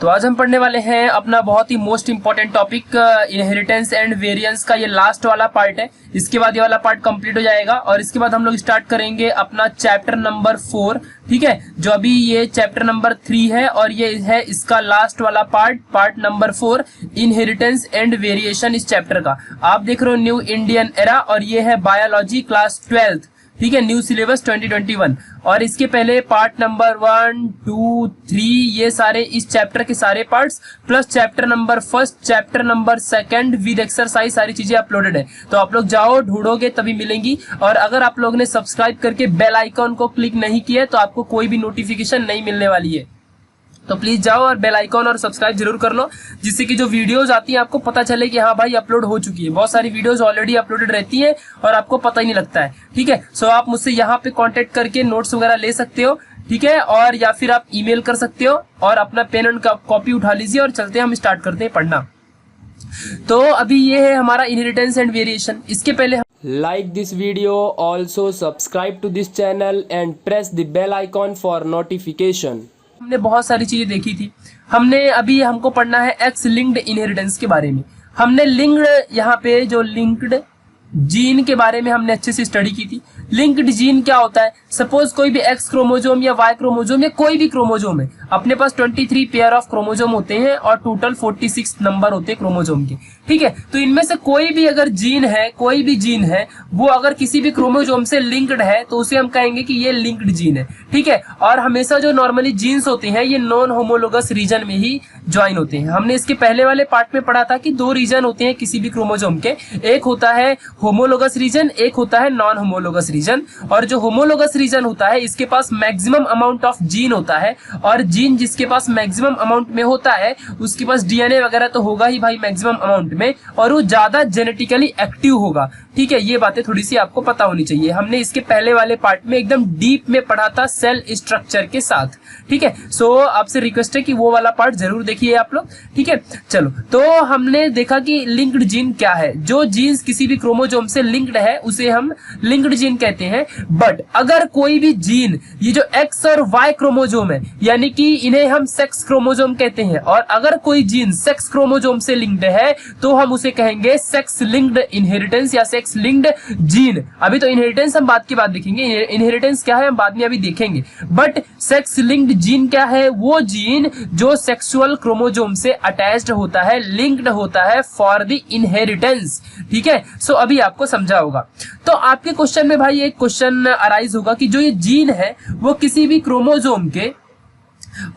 आज हम पढ़ने वाले हैं अपना बहुत ही most important topic inheritance and variance का। ये लास्ट वाला पार्ट है, इसके बाद ये वाला पार्ट कंप्लीट हो जाएगा और इसके बाद हम लोग स्टार्ट करेंगे अपना चैप्टर नंबर 4। ठीक है, जो अभी ये चैप्टर नंबर 3 है और ये है इसका लास्ट वाला part number 4, inheritance and variation इस चैप्टर का। आप देख रहे हो न्यू इंडियन एरा और ये है बायोलॉजी क्लास 12th। ठीक है, न्यू सिलेबस 2021। और इसके पहले पार्ट नंबर 1, 2, 3 ये सारे इस चैप्टर के सारे parts plus chapter number 1, chapter number 2 with exercise सारी चीजें अपलोडेड है। तो आप लोग जाओ ढूंढोगे तभी मिलेंगी। और अगर आप लोग ने सब्सक्राइब करके बेल आइकॉन को क्लिक नहीं किया तो आपको कोई भी नोटिफिकेशन नहीं मिलने वाली है। तो प्लीज जाओ और बेल आइकॉन और सब्सक्राइब जरूर कर लो, जिससे कि जो वीडियोस आती हैं आपको पता चले कि हाँ भाई अपलोड हो चुकी है। बहुत सारी वीडियोस ऑलरेडी अपलोडेड रहती हैं और आपको पता ही नहीं लगता है। ठीक है, सो आप मुझसे यहाँ पे कांटेक्ट करके नोट्स वगैरह ले सकते हो। ठीक है, और या फिर आप ईमेल कर सकते हो और अपना पेन एंड कॉपी उठा लीजिए और चलते हैं, हम स्टार्ट करते हैं पढ़ना। तो अभी ये है हमारा इनहेरिटेंस एंड वेरिएशन। इसके पहले Like this video, also subscribe to this channel and press the bell icon for notification. हमने बहुत सारी चीजें देखी थी। हमको पढ़ना है एक्स लिंक्ड इनहेरिटेंस के बारे में। हमने लिंक्ड यहाँ पे जो लिंक्ड जीन के बारे में हमने अच्छे से स्टडी की थी। लिंक्ड जीन क्या होता है? सपोज कोई भी एक्स क्रोमोजोम या वाई क्रोमोजोम या कोई भी क्रोमोजोम है, अपने पास 23 पेयर ऑफ क्रोमोजोम होते हैं और टोटल 46 नंबर होते हैं क्रोमोजोम के। ठीक है, तो इनमें से कोई भी अगर जीन है, कोई भी जीन है वो अगर किसी भी क्रोमोजोम से लिंक्ड है तो उसे हम कहेंगे कि ये लिंक्ड जीन है। ठीक है, और हमेशा जो नॉर्मली जीन्स होते हैं ये नॉन होमोलोगस रीजन में ही ज्वाइन होते हैं। हमने इसके पहले वाले पार्ट में पढ़ा था कि 2 रीजन होते हैं किसी भी क्रोमोजोम के, एक होता है होमोलोगस रीजन, एक होता है नॉन होमोलोगस रीजन। और जो होमोलोगस रीजन होता है इसके पास मैक्सिमम अमाउंट ऑफ जीन होता है, और जीन जिसके पास मैक्सिमम अमाउंट में होता है उसके पास डीएनए वगैरह तो होगा ही भाई मैक्सिमम अमाउंट में, और वो ज्यादा जेनेटिकली एक्टिव होगा। ठीक है, ये बातें थोड़ी सी आपको पता होनी चाहिए। हमने इसके पहले वाले पार्ट में एकदम डीप में पढ़ा था सेल स्ट्रक्चर के साथ। ठीक है, सो आपसे रिक्वेस्ट है कि वो वाला पार्ट जरूर देखिए आप लोग। ठीक है, चलो, तो हमने देखा कि लिंक्ड जीन क्या है। जो जीन्स किसी भी क्रोमोजोम से लिंक्ड है उसे हम लिंक्ड जीन कहते हैं। बट अगर कोई भी जीन, ये जो एक्स और वाई क्रोमोजोम है यानी कि इन्हें हम सेक्स क्रोमोजोम कहते हैं, और अगर कोई जीन सेक्स क्रोमोजोम से लिंक्ड है तो हम उसे कहेंगे सेक्स लिंक्ड इनहेरिटेंस या सेक्स लिंक्ड जीन। अभी तो इनहेरिटेंस हम बाद की बात देखेंगे, इनहेरिटेंस क्या है हम बाद में अभी देखेंगे। बट सेक्स लिंक्ड जीन क्या है? वो जीन जो सेक्सुअल क्रोमोजोम से अटैच्ड होता है, लिंक्ड होता है फॉर द इनहेरिटेंस। ठीक है, सो अभी आपको समझा होगा। तो आपके क्वेश्चन में भाई एक क्वेश्चन अराइज होगा कि जो ये जीन है वो किसी भी क्रोमोजोम के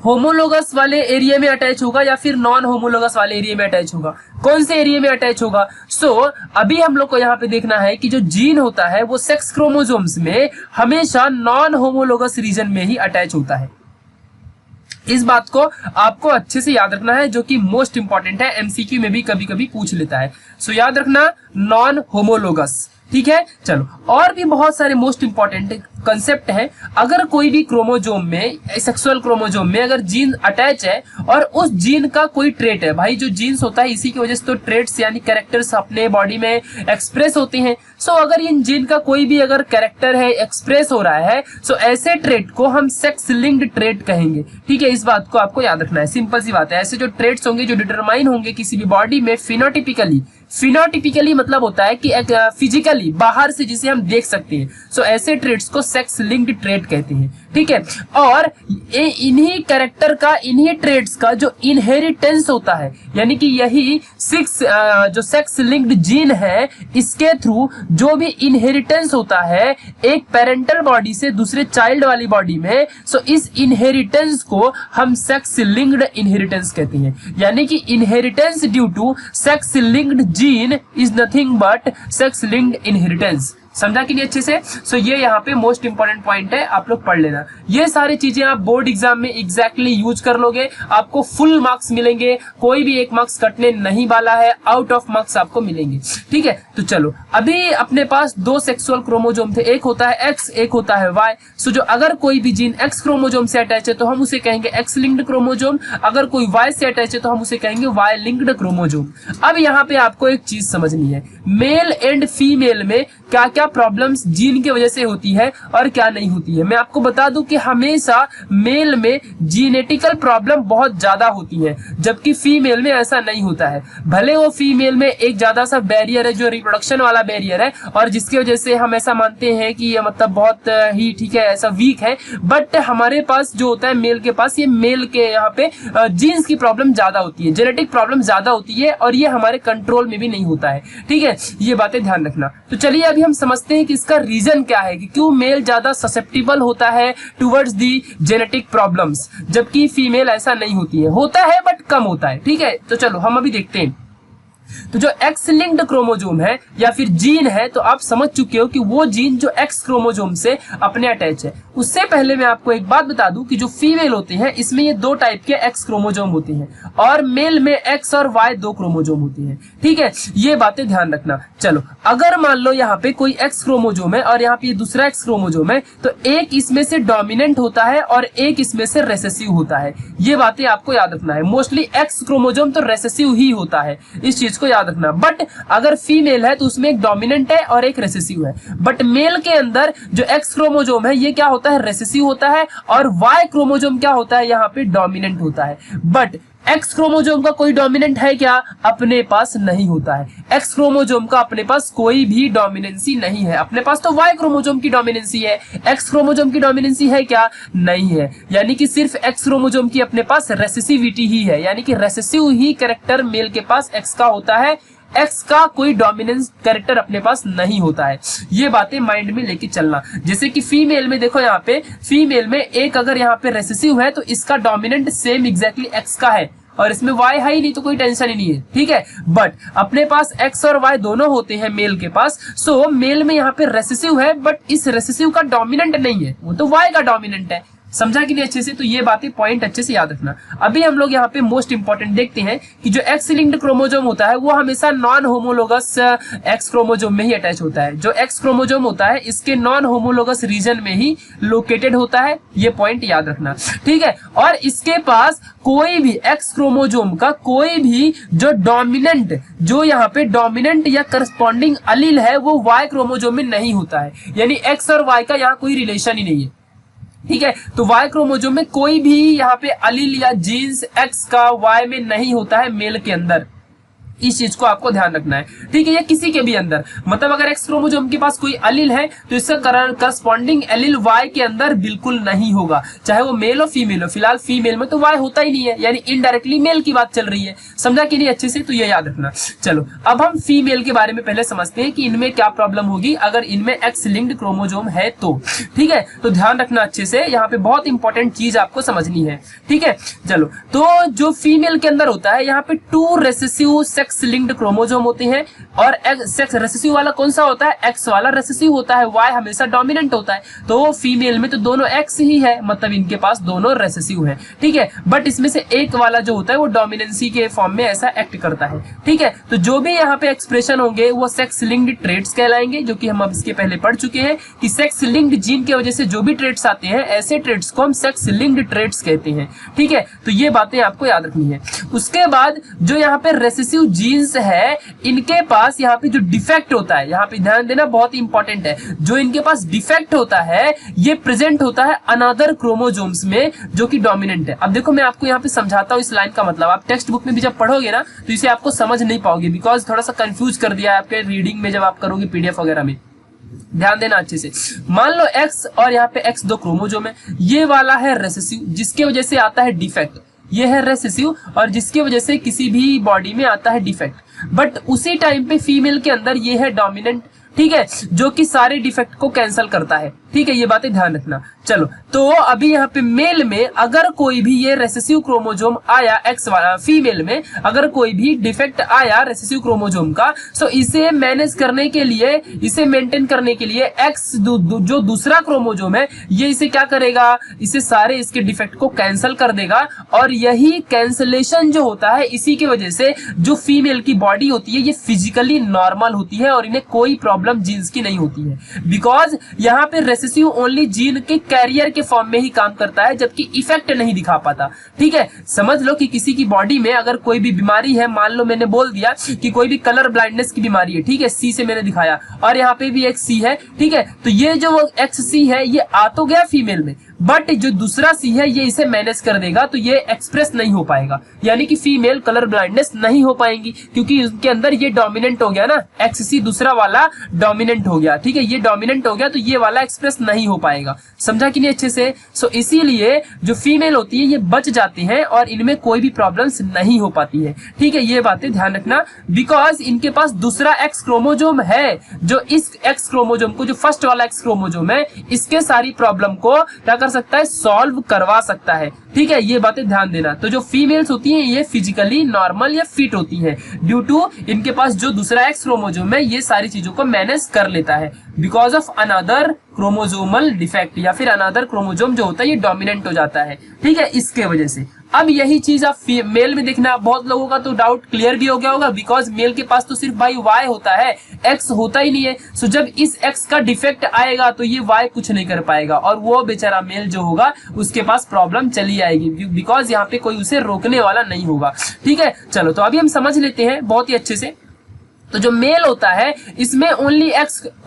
होमोलोगस वाले एरिया में अटैच होगा या फिर नॉन होमोलोगस वाले एरिया में अटैच होगा? कौन से एरिया में अटैच होगा? सो अभी हम लोग को यहाँ पे देखना है कि जो जीन होता है वो सेक्स क्रोमोजोम्स में हमेशा नॉन होमोलोगस रीजन में ही अटैच होता है। इस बात को आपको अच्छे से याद रखना है, जो कि मोस्ट इंपॉर्टेंट है, एमसीक्यू में भी कभी कभी पूछ लेता है। सो याद रखना नॉन होमोलोगस। ठीक है, चलो, और भी बहुत सारे मोस्ट इंपॉर्टेंट कंसेप्ट है। अगर कोई भी क्रोमोजोम में, सेक्सुअल क्रोमोजोम में अगर जीन अटैच है और उस जीन का कोई ट्रेट है, भाई जो जीन्स होता है इसी की वजह से तो ट्रेट्स यानी कैरेक्टर्स अपने बॉडी में एक्सप्रेस होते हैं। सो अगर इन जीन का कोई भी अगर कैरेक्टर है एक्सप्रेस हो रहा है, सो ऐसे ट्रेट को हम सेक्स लिंक्ड ट्रेट कहेंगे। ठीक है, इस बात को आपको याद रखना है, सिंपल सी बात है। ऐसे जो ट्रेट्स होंगे जो डिटरमाइन होंगे किसी भी बॉडी में फिनोटिपिकली मतलब होता है कि फिजिकली बाहर से जिसे हम देख सकते हैं, सो ऐसे ट्रेट्स को सेक्स लिंक्ड ट्रेट कहते हैं। ठीक है, और इन्हीं कैरेक्टर का, इन्हीं ट्रेट्स का जो इनहेरिटेंस होता है यानी कि यही जो सेक्स लिंक्ड जीन है इसके थ्रू जो भी इनहेरिटेंस होता है एक पेरेंटल बॉडी से दूसरे चाइल्ड वाली बॉडी में, सो इस इनहेरिटेंस को हम सेक्स लिंक्ड इनहेरिटेंस कहते हैं। यानी कि inheritance due to sex linked gene is nothing but sex linked inheritance. समझा कि नहीं अच्छे से? सो ये यहाँ पे मोस्ट इंपॉर्टेंट पॉइंट है, आप लोग पढ़ लेना। ये सारी चीजें आप बोर्ड एग्जाम में एग्जैक्टली यूज कर लोगे, आपको फुल मार्क्स मिलेंगे, कोई भी एक मार्क्स कटने नहीं वाला है, आउट ऑफ मार्क्स आपको मिलेंगे। ठीक है, तो चलो, अभी अपने पास 2 सेक्सुअल क्रोमोजोम थे, एक होता है एक्स, एक होता है वाई। सो जो अगर कोई भी जीन एक्स क्रोमोजोम से अटैच है तो हम उसे कहेंगे एक्स लिंक्ड क्रोमोजोम, अगर कोई वाई से अटैच है तो हम उसे कहेंगे वाई लिंक्ड क्रोमोजोम। अब यहाँ पे आपको एक चीज समझनी है, मेल एंड फीमेल में क्या क्या प्रॉब्लम्स जीन की वजह से होती है और क्या नहीं होती है। मैं आपको बता दूं कि हमेशा मेल में जीनेटिकल प्रॉब्लम बहुत ज्यादा होती है, जबकि फीमेल में ऐसा नहीं होता है। भले वो फीमेल में एक ज्यादा सा बैरियर है जो रिप्रोडक्शन वाला बैरियर है, और जिसकी वजह से हम ऐसा मानते हैं कि ये मतलब बहुत ही ठीक है ऐसा वीक है, बट हमारे पास जो होता है मेल के पास, ये मेल के यहाँ पे जीन्स की प्रॉब्लम ज्यादा होती है, जेनेटिक प्रॉब्लम ज्यादा होती है, और ये हमारे कंट्रोल में भी नहीं होता है। ठीक है, ये बातें ध्यान रखना। तो चलिए अभी हम समझते हैं कि इसका रीजन क्या है कि क्यों मेल ज्यादा ससेप्टिबल होता है टुवर्ड्स दी जेनेटिक प्रॉब्लम्स, जबकि फीमेल ऐसा नहीं होती है। होता है बट कम होता है। ठीक है, तो चलो हम अभी देखते हैं। तो जो एक्स लिंक्ड क्रोमोजोम है या फिर जीन है, तो आप समझ चुके हो कि वो जीन जो एक्स क्रोमोजोम से अपने अटैच है। उससे पहले मैं आपको एक बात बता दूं कि जो फीमेल होते हैं इसमें ये दो टाइप के एक्स क्रोमोजोम होते हैं, और मेल में एक्स और वाई दो क्रोमोजोम होते हैं। ठीक है, ये बातें ध्यान रखना। चलो, अगर मान लो यहाँ पे कोई एक्स क्रोमोजोम है और यहाँ पे दूसरा एक्स क्रोमोजोम है, तो एक इसमें से डोमिनेंट होता है और एक इसमें से रेसेसिव होता है। ये बातें आपको याद रखना है। मोस्टली एक्स क्रोमोजोम तो रेसेसिव ही होता है, इस चीज को याद रखना। बट अगर फीमेल है तो उसमें एक डोमिनेंट है और एक रेसेसिव है। बट मेल के अंदर जो एक्स क्रोमोजोम है ये क्या होता है, रेसेसिव होता है, और वाई क्रोमोजोम क्या होता है, यहाँ पे डोमिनेंट होता है। बट एक्स क्रोमोजोम का कोई डोमिनेंट है क्या, अपने पास नहीं होता है। एक्स क्रोमोजोम का अपने पास कोई भी डोमिनेंसी नहीं है। अपने पास तो वाई क्रोमोजोम की डोमिनेंसी है, एक्स क्रोमोजोम की डोमिनेंसी है क्या, नहीं है। यानी कि सिर्फ एक्स क्रोमोजोम की अपने पास रेसेसिविटी ही है, यानी कि रेसेसिव ही कैरेक्टर मेल के पास एक्स का होता है, एक्स का कोई डोमिनेंस कैरेक्टर अपने पास नहीं होता है। ये बातें माइंड में लेके चलना। जैसे कि फीमेल में देखो, यहाँ पे फीमेल में एक अगर यहाँ पे रेसेसिव है तो इसका डोमिनेंट सेम एग्जैक्टली एक्स का है, और इसमें वाई है ही नहीं, तो कोई टेंशन ही नहीं है। ठीक है, बट अपने पास एक्स और वाई दोनों होते हैं मेल के पास। सो मेल में यहाँ पे रेसेसिव है, बट इस रेसेसिव का डोमिनेंट नहीं है, वो तो वाई का डोमिनेंट है। समझा कि नहीं अच्छे से? तो ये बातें पॉइंट अच्छे से याद रखना। अभी हम लोग यहाँ पे मोस्ट इंपॉर्टेंट देखते हैं कि जो एक्स लिंक्ड क्रोमोजोम होता है वो हमेशा नॉन होमोलोगस एक्स क्रोमोजोम में ही अटैच होता है। जो एक्स क्रोमोजोम होता है इसके नॉन होमोलोगस रीजन में ही लोकेटेड होता है, ये पॉइंट याद रखना। ठीक है, और इसके पास कोई भी एक्स क्रोमोजोम का कोई भी जो डोमिनेंट, जो यहाँ पे डोमिनेंट या करस्पॉन्डिंग अलील है वो वाई क्रोमोजोम में नहीं होता है। यानी एक्स और वाई का यहाँ कोई रिलेशन ही नहीं है। ठीक है, तो वाई क्रोमोजोम में कोई भी यहाँ पे अलील या जीन्स एक्स का वाई में नहीं होता है मेल के अंदर। इस चीज को आपको ध्यान रखना है। ठीक है, ये किसी के भी अंदर, मतलब अगर एक्स क्रोमोजोम के पास कोई अलील है तो इसका करस्पॉन्डिंग एलील वाई के अंदर बिल्कुल नहीं होगा, चाहे वो मेल हो फीमेल हो। फिलहाल फीमेल में तो वाई होता ही नहीं है, यानी इनडायरेक्टली मेल की बात चल रही है। समझा कि नहीं अच्छे से? तो ये याद रखना। चलो अब हम फीमेल के बारे में पहले समझते हैं कि इनमें क्या प्रॉब्लम होगी अगर इनमें एक्स लिंक्ड क्रोमोजोम है तो। ठीक है, तो ध्यान रखना अच्छे से, यहाँ पे बहुत इंपॉर्टेंट चीज आपको समझनी है। ठीक है, चलो, तो जो फीमेल के अंदर होता है यहाँ पे 2 रेसेसिव सेक्स लिंक्ड क्रोमोजोम होते हैं, और सेक्स रेसेसिव वाला कौन सा होता है, एक्स वाला रेसेसिव होता है, वाई हमेशा डोमिनेंट होता है। तो फीमेल में तो दोनों एक्स ही है, मतलब इनके पास दोनों रेसेसिव है। ठीक है, बट इसमें से एक वाला जो होता है वो डोमिनेंसी के फॉर्म में ऐसा एक्ट करता है। ठीक है, तो जो भी यहाँ पे एक्सप्रेशन होंगे वो सेक्स लिंक्ड ट्रेट्स कहलाएंगे, जो कि हम अब इसके पहले पढ़ चुके हैं कि सेक्स लिंक्ड जीन की वजह से जो भी ट्रेट्स आते हैं ऐसे ट्रेट्स को हम सेक्स लिंक्ड ट्रेट्स कहते हैं। ठीक है, तो ये बातें आपको याद रखनी है। उसके बाद जो यहाँ पे रेसेसिव जीन्स है इनके पास यहाँ पे जो डिफेक्ट होता है, यहाँ पे ध्यान देना बहुत इंपॉर्टेंट है, जो इनके पास डिफेक्ट होता है ये प्रेजेंट होता है अनदर क्रोमोजोम्स में जो कि डोमिनेंट है। अब देखो मैं आपको यहाँ पे समझाता हूँ इस लाइन का मतलब। आप टेक्स्ट बुक में भी जब पढ़ोगे ना तो इसे आपको समझ नहीं पाओगे, बिकॉज थोड़ा सा कंफ्यूज कर दिया है आपके रीडिंग में जब आप करोगे पीडीएफ वगैरह में। ध्यान देना अच्छे से। मान लो एक्स और यहाँ पे एक्स 2 क्रोमोजोम है, ये वाला है रेसेसिव जिसके वजह से आता है डिफेक्ट, ये है रेसेसिव और जिसकी वजह से किसी भी बॉडी में आता है डिफेक्ट। बट उसी टाइम पे फीमेल के अंदर ये है डोमिनेंट, ठीक है, जो कि सारे डिफेक्ट को कैंसिल करता है। ठीक है, ये बातें ध्यान रखना। चलो, तो अभी यहाँ पे मेल में अगर कोई भी ये रेसेसिव क्रोमोजोम आया एक्स वाला, फीमेल में अगर कोई भी डिफेक्ट आया रेसेसिव क्रोमोजोम का, तो इसे मैनेज करने के लिए, इसे मेंटेन करने के लिए एक्स जो दूसरा क्रोमोजोम है ये इसे क्या करेगा, इसे सारे इसके डिफेक्ट को कैंसिल कर देगा। और यही कैंसिलेशन जो होता है इसी की वजह से जो फीमेल की बॉडी होती है ये फिजिकली नॉर्मल होती है और इन्हें कोई प्रॉब्लम जीन्स की नहीं होती है, बिकॉज यहाँ पे रेसेसिव ओनली जीन के कैरियर के फॉर्म में ही काम करता है, जबकि इफेक्ट नहीं दिखा पाता। ठीक है, समझ लो कि किसी की बॉडी में अगर कोई भी बीमारी है, मान लो मैंने बोल दिया कि कोई भी कलर ब्लाइंडनेस की बीमारी है, ठीक है, सी से मैंने दिखाया, और यहाँ पे भी एक सी है, ठीक है, तो ये जो एक्स सी है ये आ तो गया फीमेल में, बट जो दूसरा सी है ये इसे मैनेज कर देगा, तो ये एक्सप्रेस नहीं हो पाएगा, यानी कि फीमेल कलर ब्लाइंडनेस नहीं हो पाएंगी, क्योंकि उसके अंदर ये डोमिनेंट हो गया ना, एक्स सी दूसरा वाला डोमिनेंट हो गया। ठीक है, ये डोमिनेंट हो गया तो ये वाला एक्सप्रेस नहीं हो पाएगा। समझा कि नहीं अच्छे से? सो इसीलिए जो फीमेल होती है ये बच जाती हैं और इनमें कोई भी प्रॉब्लम्स नहीं हो पाती है। ठीक है, ये बातें ध्यान रखना, बिकॉज इनके पास दूसरा एक्स क्रोमोजोम है, जो इस एक्स क्रोमोजोम को, जो फर्स्ट वाला एक्स क्रोमोजोम है, इसके सारी प्रॉब्लम को क्या कर सकता है, सॉल्व करवा सकता है। ठीक है, ये बातें ध्यान देना। तो जो फीमेल्स होती हैं ये फिजिकली नॉर्मल या फिट होती हैं, ड्यू टू इनके पास जो दूसरा एक्स क्रोमोजोम है ये सारी चीजों को मैनेज कर लेता है, because of another chromosomal defect, या फिर अनदर क्रोमोजोम जो होता है ये डोमिनेंट हो जाता है। ठीक है, इसके वजह से। अब यही चीज आप मेल में देखना, बहुत लोगों का तो डाउट क्लियर भी हो गया होगा, बिकॉज मेल के पास तो सिर्फ भाई वाई होता है, एक्स होता ही नहीं है। सो जब इस एक्स का डिफेक्ट आएगा तो ये वाई कुछ नहीं कर पाएगा, और वो बेचारा मेल जो होगा उसके पास प्रॉब्लम चली आएगी, बिकॉज यहाँ पे कोई उसे रोकने वाला नहीं होगा। ठीक है, चलो तो अभी हम समझ लेते हैं बहुत ही अच्छे से। तो जो मेल होता है इसमें ओनली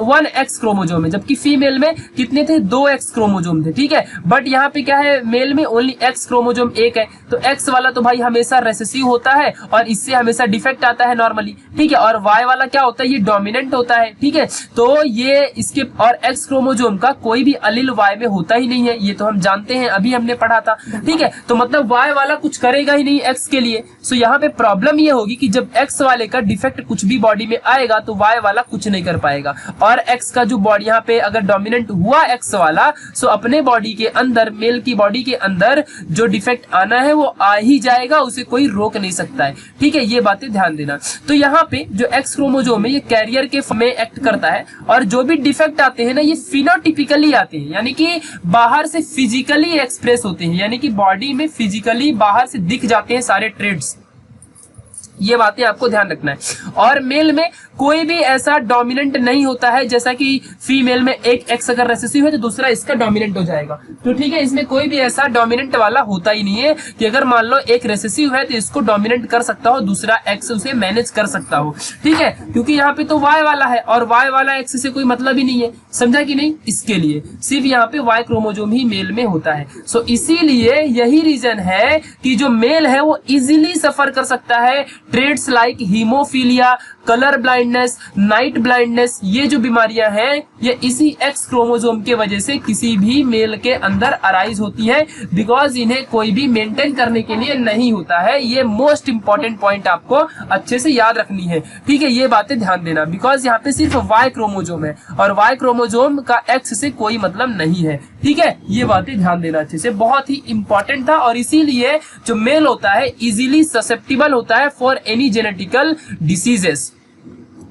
वन एक्स क्रोमोजोम है, जबकि फीमेल में कितने थे, 2 एक्स क्रोमोजोम थे। ठीक है, बट यहाँ पे क्या है, मेल में ओनली एक्स क्रोमोजोम 1 है, तो एक्स वाला तो भाई हमेशा रेसेसिव होता है और इससे हमेशा डिफेक्ट आता है नॉर्मली। ठीक है, और वाई वाला क्या होता है, ये डोमिनेंट होता है। ठीक है, तो ये इसके और एक्स क्रोमोजोम का कोई भी अलील वाई में होता ही नहीं है, ये तो हम जानते हैं, अभी हमने पढ़ा था। ठीक है, तो मतलब वाई वाला कुछ करेगा ही नहीं एक्स के लिए। सो यहाँ पे प्रॉब्लम ये होगी कि जब एक्स वाले का डिफेक्ट कुछ भी बॉडी में आएगा तो वाई वाला कुछ नहीं कर पाएगा, और एक्स का जो बॉडी यहाँ पे अगर डोमिनेंट हुआ एक्स वाला, सो अपने बॉडी के अंदर, मेल की बॉडी के अंदर जो डिफेक्ट आना है वो आ ही जाएगा, उसे कोई रोक नहीं सकता है। ठीक है, ये बातें ध्यान देना। तो यहाँ पे जो एक्स क्रोमोजोम है ये कैरियर के में एक्ट करता है, और जो भी डिफेक्ट आते हैं ना ये फिनोटिपिकली आते हैं, यानी कि बाहर से फिजिकली एक्सप्रेस होते हैं, यानी कि बॉडी में फिजिकली बाहर से दिख जाते हैं सारे ट्रेड्स। ये बातें आपको ध्यान रखना है। और मेल में कोई भी ऐसा डोमिनेंट नहीं होता है, जैसा कि फीमेल में एक एक्स अगर रेसेसिव है तो दूसरा इसका डोमिनेंट हो जाएगा। तो ठीक है, इसमें कोई भी ऐसा डोमिनेंट वाला होता ही नहीं है कि अगर मान लो एक रेसेसिव है तो इसको डोमिनेंट कर सकता हो, दूसरा एक्स उसे मैनेज कर सकता हो। ठीक है, क्योंकि यहाँ पे तो वाई वाला है और वाई वाला एक्स से कोई मतलब ही नहीं है। समझा कि नहीं? इसके लिए सिर्फ यहाँ पे वाई क्रोमोजोम ही मेल में होता है। सो इसीलिए यही रीजन है कि जो मेल है वो इजीली सफर कर सकता है traits like haemophilia, colour blindness, night blindness. ये जो बीमारियां हैं ये इसी एक्स क्रोमोजोम के वजह से किसी भी मेल के अंदर अराइज होती है, बिकॉज इन्हें कोई भी मेंटेन करने के लिए नहीं होता है। ये मोस्ट इंपॉर्टेंट पॉइंट आपको अच्छे से याद रखनी है। ठीक है, ये बातें ध्यान देना, बिकॉज यहाँ पे सिर्फ वाई क्रोमोजोम है और वाई क्रोमोजोम का एक्स से कोई मतलब नहीं है। ठीक है, ये बातें ध्यान देना अच्छे से, बहुत ही इंपॉर्टेंट था। और इसीलिए जो मेल होता है इजीली ससेप्टिबल होता है फॉर एनी जेनेटिकल डिसीजेस।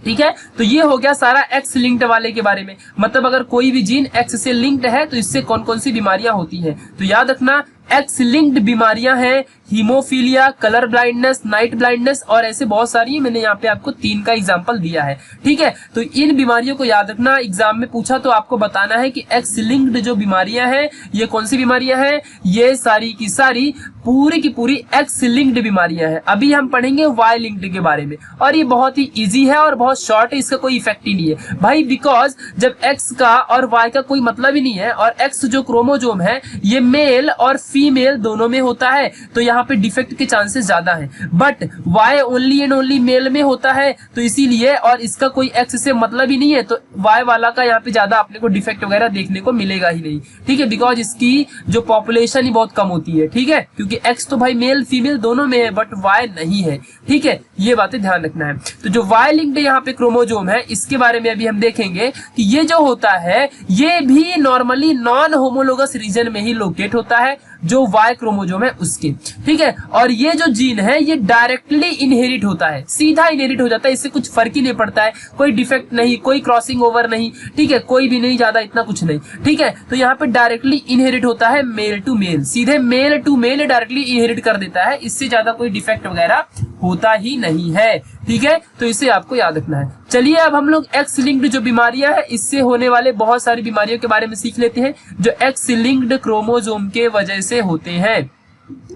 ठीक है, तो ये हो गया सारा एक्स लिंक्ड वाले के बारे में, मतलब अगर कोई भी जीन एक्स से लिंक्ड है तो इससे कौन कौन सी बीमारियां होती हैं। तो याद रखना, एक्स लिंक्ड बीमारियां हैं haemophilia, colour blindness, night blindness, और ऐसे बहुत सारी, मैंने यहाँ पे आपको 3 का एग्जांपल दिया है। ठीक है, तो इन बीमारियों को याद रखना। एग्जाम में पूछा तो आपको बताना है कि एक्स लिंक्ड जो बीमारियां हैं ये कौन सी बीमारियां हैं। ये सारी की सारी पूरी की पूरी एक्स लिंक्ड बीमारियां हैं। अभी हम पढ़ेंगे वाई लिंक्ड के बारे में, और ये बहुत ही इजी है और बहुत शॉर्ट है, इसका कोई इफेक्ट ही नहीं है भाई, बिकॉज जब एक्स का और वाई का कोई मतलब ही नहीं है, और एक्स जो क्रोमोजोम है ये मेल और फीमेल दोनों में होता है, तो यहाँ पे डिफेक्ट के चांसेस ज्यादा हैं। But why only and only mail में होता है, तो इसीलिए, और इसका कोई एक्स से मतलब ही नहीं है, तो वाई वाला का यहाँ पे ज्यादा अपने को डिफेक्ट वगैरह देखने को मिलेगा ही नहीं। ठीक है, बिकॉज इसकी जो पॉपुलेशन ही बहुत कम होती है। ठीक है, क्योंकि एक्स तो भाई मेल फीमेल दोनों में है बट वाई नहीं है। ठीक है, ये बातें ध्यान रखना है। तो जो वाई लिंक्ड यहाँ पे क्रोमोजोम है इसके बारे में अभी हम देखेंगे कि ये जो होता है ये भी नॉर्मली नॉन होमोलोगस रीजन में ही लोकेट होता है, जो वाई क्रोमोजोम है उसके। ठीक है, और ये जो जीन है ये डायरेक्टली इनहेरिट होता है, सीधा इनहेरिट हो जाता है, इससे कुछ फर्क ही नहीं पड़ता है, कोई डिफेक्ट नहीं, कोई क्रॉसिंग ओवर नहीं। ठीक है, कोई भी नहीं, ज्यादा इतना कुछ नहीं। ठीक है, तो यहाँ पे डायरेक्टली इनहेरिट होता है मेल टू मेल, सीधे male to male directly inherit कर देता है, इससे ज्यादा कोई डिफेक्ट वगैरह होता ही नहीं है। ठीक है, तो इसे आपको याद रखना है। चलिए अब हम लोग एक्स लिंक्ड जो बीमारियां हैं इससे होने वाले बहुत सारी बीमारियों के बारे में सीख लेते हैं जो एक्स लिंक्ड क्रोमोसोम के वजह से होते हैं।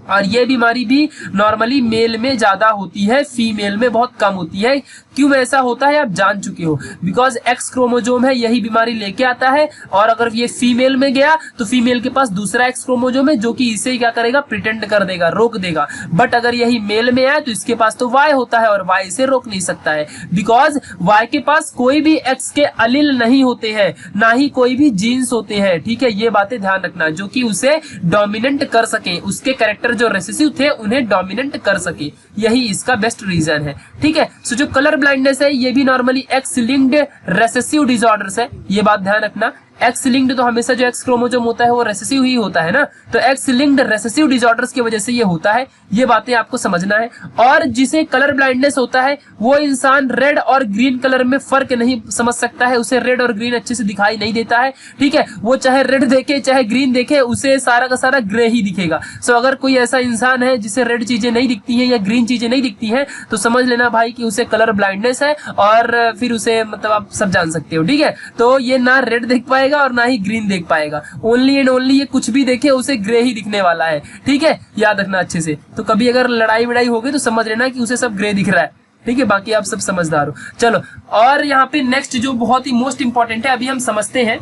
और ये बीमारी भी नॉर्मली मेल में ज्यादा होती है, फीमेल में बहुत कम होती है। क्यों ऐसा होता है आप जान चुके हो, बिकॉज एक्स क्रोमोसोम है यही बीमारी लेके आता है, और अगर ये फीमेल में गया तो फीमेल के पास दूसरा एक्स क्रोमोसोम है जो कि इसे क्या करेगा, प्रिटेंड कर देगा, रोक देगा। बट अगर यही मेल में आए तो इसके पास तो वाई होता है और वाई इसे रोक नहीं सकता है, बिकॉज वाई के पास कोई भी एक्स के अलील नहीं होते हैं, ना ही कोई भी जीन्स होते हैं। ठीक है, ये बातें ध्यान रखना जो कि उसे डोमिनेंट कर सके, उसके कैरेक्टर जो रेसेसिव थे उन्हें डोमिनेंट कर सके, यही इसका बेस्ट रीजन है। ठीक है, सो जो कलर ब्लाइंडनेस है ये भी normally x linked recessive disorders है, ये बात ध्यान रखना। एक्स लिंक्ड तो हमेशा जो एक्स क्रोमोसोम होता है वो रेसेसिव ही होता है ना, तो एक्स लिंक्ड रेसेसिव डिसऑर्डर्स की वजह से ये होता है, ये बातें आपको समझना है। और जिसे कलर ब्लाइंडनेस होता है वो इंसान रेड और ग्रीन कलर में फर्क नहीं समझ सकता है, उसे रेड और ग्रीन अच्छे से दिखाई नहीं देता है। ठीक है, वो चाहे रेड देखे चाहे ग्रीन देखे उसे सारा का सारा ग्रे ही दिखेगा। सो अगर कोई ऐसा इंसान है जिसे रेड चीजें नहीं दिखती हैं या ग्रीन चीजें नहीं दिखती हैं तो समझ लेना भाई कि उसे कलर ब्लाइंडनेस है, और फिर उसे मतलब आप सब जान सकते हो। ठीक है, तो ये ना रेड देख पाएगा और ना ही ग्रीन देख पाएगा, ओनली एंड ओनली ये कुछ भी देखे उसे ग्रे ही दिखने वाला है। ठीक है, याद रखना अच्छे से। तो कभी अगर लड़ाई वड़ाई हो गई तो समझ लेना कि उसे सब ग्रे दिख रहा है। ठीक है, बाकी आप सब समझदार हो। चलो, और यहाँ पे नेक्स्ट जो बहुत ही मोस्ट इंपॉर्टेंट है, अभी हम समझते हैं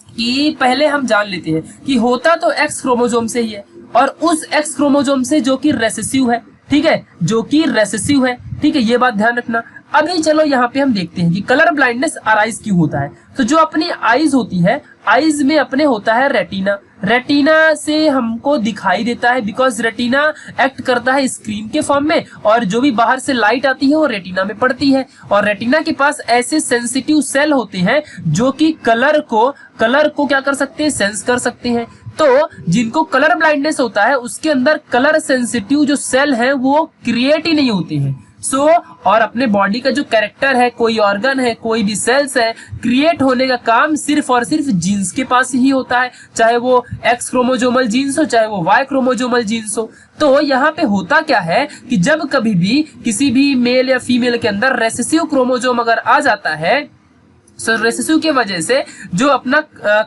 कि पहले हम जान लेते हैं कि होता तो एक्स क्रोमोसोम से ही है, और उस एक्स क्रोमोसोम से जो कि रेसेसिव है। ठीक है, जो कि रेसेसिव है। ठीक है, ये बात ध्यान रखना। अभी चलो यहाँ पे हम देखते हैं कि कलर ब्लाइंडनेस अराइज क्यों होता है। तो जो अपनी आईज होती है, आईज में अपने होता है रेटिना, रेटिना से हमको दिखाई देता है, बिकॉज रेटिना एक्ट करता है स्क्रीन के फॉर्म में, और जो भी बाहर से लाइट आती है वो रेटिना में पड़ती है। और रेटिना के पास ऐसे सेंसिटिव सेल होते हैं जो कि कलर को क्या कर सकते हैं, सेंस कर सकते हैं। तो जिनको कलर ब्लाइंडनेस होता है उसके अंदर कलर सेंसिटिव जो सेल है वो क्रिएट ही नहीं होते हैं। और अपने बॉडी का जो कैरेक्टर है, कोई ऑर्गन है, कोई भी सेल्स है, क्रिएट होने का काम सिर्फ और सिर्फ जीन्स के पास ही होता है, चाहे वो एक्स क्रोमोसोमल जीन्स हो चाहे वो वाई क्रोमोसोमल जीन्स हो। तो यहाँ पे होता क्या है कि जब कभी भी किसी भी मेल या फीमेल के अंदर रेसेसिव क्रोमोसोम अगर आ जाता है, सो रेसेसिव की वजह से जो अपना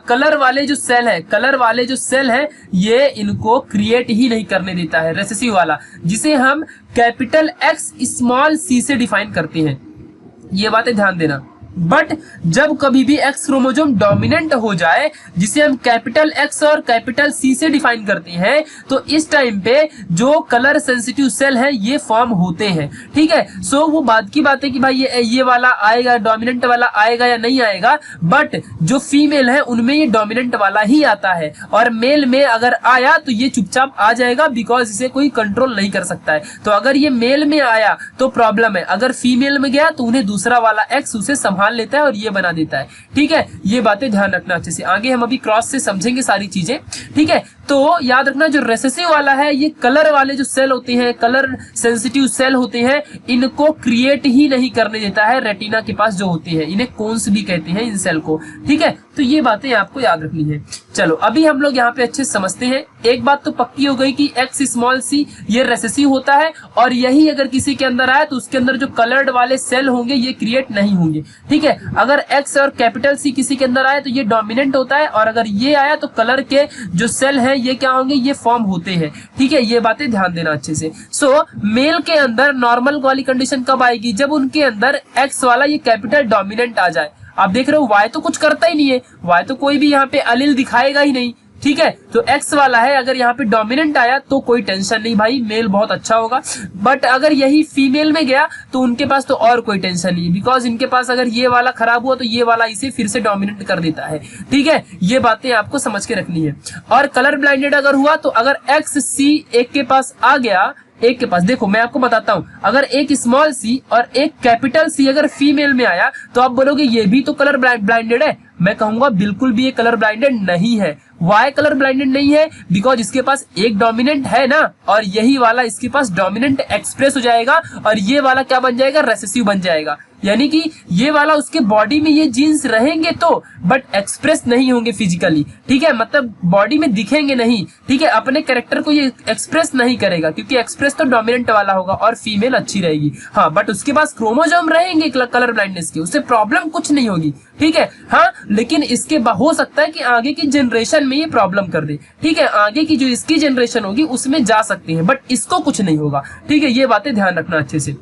कलर वाले जो सेल है ये इनको क्रिएट ही नहीं करने देता है, रेसेसिव वाला, जिसे हम कैपिटल एक्स स्मॉल सी से डिफाइन करते हैं। ये बातें ध्यान देना। बट जब कभी भी एक्स क्रोमोसोम डोमिनेंट हो जाए, जिसे हम कैपिटल एक्स और कैपिटल सी से डिफाइन करते हैं, तो इस टाइम पे जो कलर सेंसिटिव सेल है ये फॉर्म होते हैं। ठीक है, सो वो बात की बात है कि भाई ये वाला आएगा, डोमिनेंट वाला आएगा या नहीं आएगा, बट जो फीमेल है उनमें ये डोमिनेंट वाला ही आता है, और मेल में अगर आया तो ये चुपचाप आ जाएगा, बिकॉज इसे कोई कंट्रोल नहीं कर सकता है। तो अगर ये मेल में आया तो प्रॉब्लम है, अगर फीमेल में गया तो उन्हें दूसरा वाला एक्स उसे संभाल लेता है और ये बना देता है। ठीक है, ये बातें ध्यान रखना अच्छे से। आगे हम अभी क्रॉस से समझेंगे सारी चीजें। ठीक है, तो याद रखना जो रेसेसिव वाला है ये कलर वाले जो सेल होते हैं, कलर सेंसिटिव सेल होते हैं, इनको क्रिएट ही नहीं करने देता है। रेटिना के पास जो होते हैं इन्हें कोन्स भी कहते हैं इन सेल को। ठीक है, तो ये बातें आपको याद रखनी है। चलो अभी हम लोग यहाँ पे अच्छे से समझते हैं। एक बात तो पक्की हो गई कि एक्स स्मॉल सी ये रेसेसिव होता है, और यही अगर किसी के अंदर आया तो उसके अंदर जो कलर्ड वाले सेल होंगे ये क्रिएट नहीं होंगे। ठीक है, अगर एक्स और कैपिटल सी किसी के अंदर आए तो ये डोमिनेंट होता है, और अगर ये आया तो कलर के जो सेल है ये क्या होंगे, ये फॉर्म होते हैं। ठीक है, ये बातें ध्यान देना अच्छे से। सो मेल के अंदर नॉर्मल वाली कंडीशन कब आएगी, जब उनके अंदर एक्स वाला ये कैपिटल डोमिनेंट आ जाए। आप देख रहे हो वाई तो कुछ करता ही नहीं है, वाई तो कोई भी यहाँ पे अलील दिखाएगा ही नहीं। ठीक है, तो एक्स वाला है, अगर यहाँ पे डोमिनेंट आया तो कोई टेंशन नहीं भाई, मेल बहुत अच्छा होगा। बट अगर यही फीमेल में गया तो उनके पास तो और कोई टेंशन नहीं, बिकॉज इनके पास अगर ये वाला खराब हुआ तो ये वाला इसे फिर से डोमिनेट कर देता है। ठीक है, ये बातें आपको समझ के रखनी है। और कलर ब्लाइंडेड अगर हुआ तो अगर एक्स सी एक के पास आ गया, एक के पास, देखो मैं आपको बताता हूं, अगर एक स्मॉल सी और एक कैपिटल सी अगर फीमेल में आया तो आप बोलोगे ये भी तो कलर ब्लाइंडेड है। मैं कहूंगा बिल्कुल भी ये कलर ब्लाइंडेड नहीं है, वाई कलर ब्लाइंडेड नहीं है बिकॉज इसके पास एक डोमिनेंट है ना, और यही वाला इसके पास डोमिनेंट एक्सप्रेस हो जाएगा और ये वाला क्या बन जाएगा, रेसेसिव बन जाएगा। यानी कि ये वाला उसके बॉडी में ये जीन्स रहेंगे तो बट एक्सप्रेस नहीं होंगे फिजिकली, ठीक है, मतलब बॉडी में दिखेंगे नहीं, ठीक है, अपने कैरेक्टर को ये एक्सप्रेस नहीं करेगा क्योंकि एक्सप्रेस तो डोमिनेंट वाला होगा और फीमेल अच्छी रहेगी। हाँ, बट उसके पास क्रोमोसोम रहेंगे कलर ब्लाइंडनेस के, उससे प्रॉब्लम कुछ नहीं होगी, ठीक है। हाँ, लेकिन इसके हो सकता है कि आगे की जनरेशन में ये प्रॉब्लम कर दे, ठीक है, आगे की जो इसकी जनरेशन होगी उसमें जा सकती है, बट इसको कुछ नहीं होगा, ठीक है, ये बातें ध्यान रखना अच्छे से।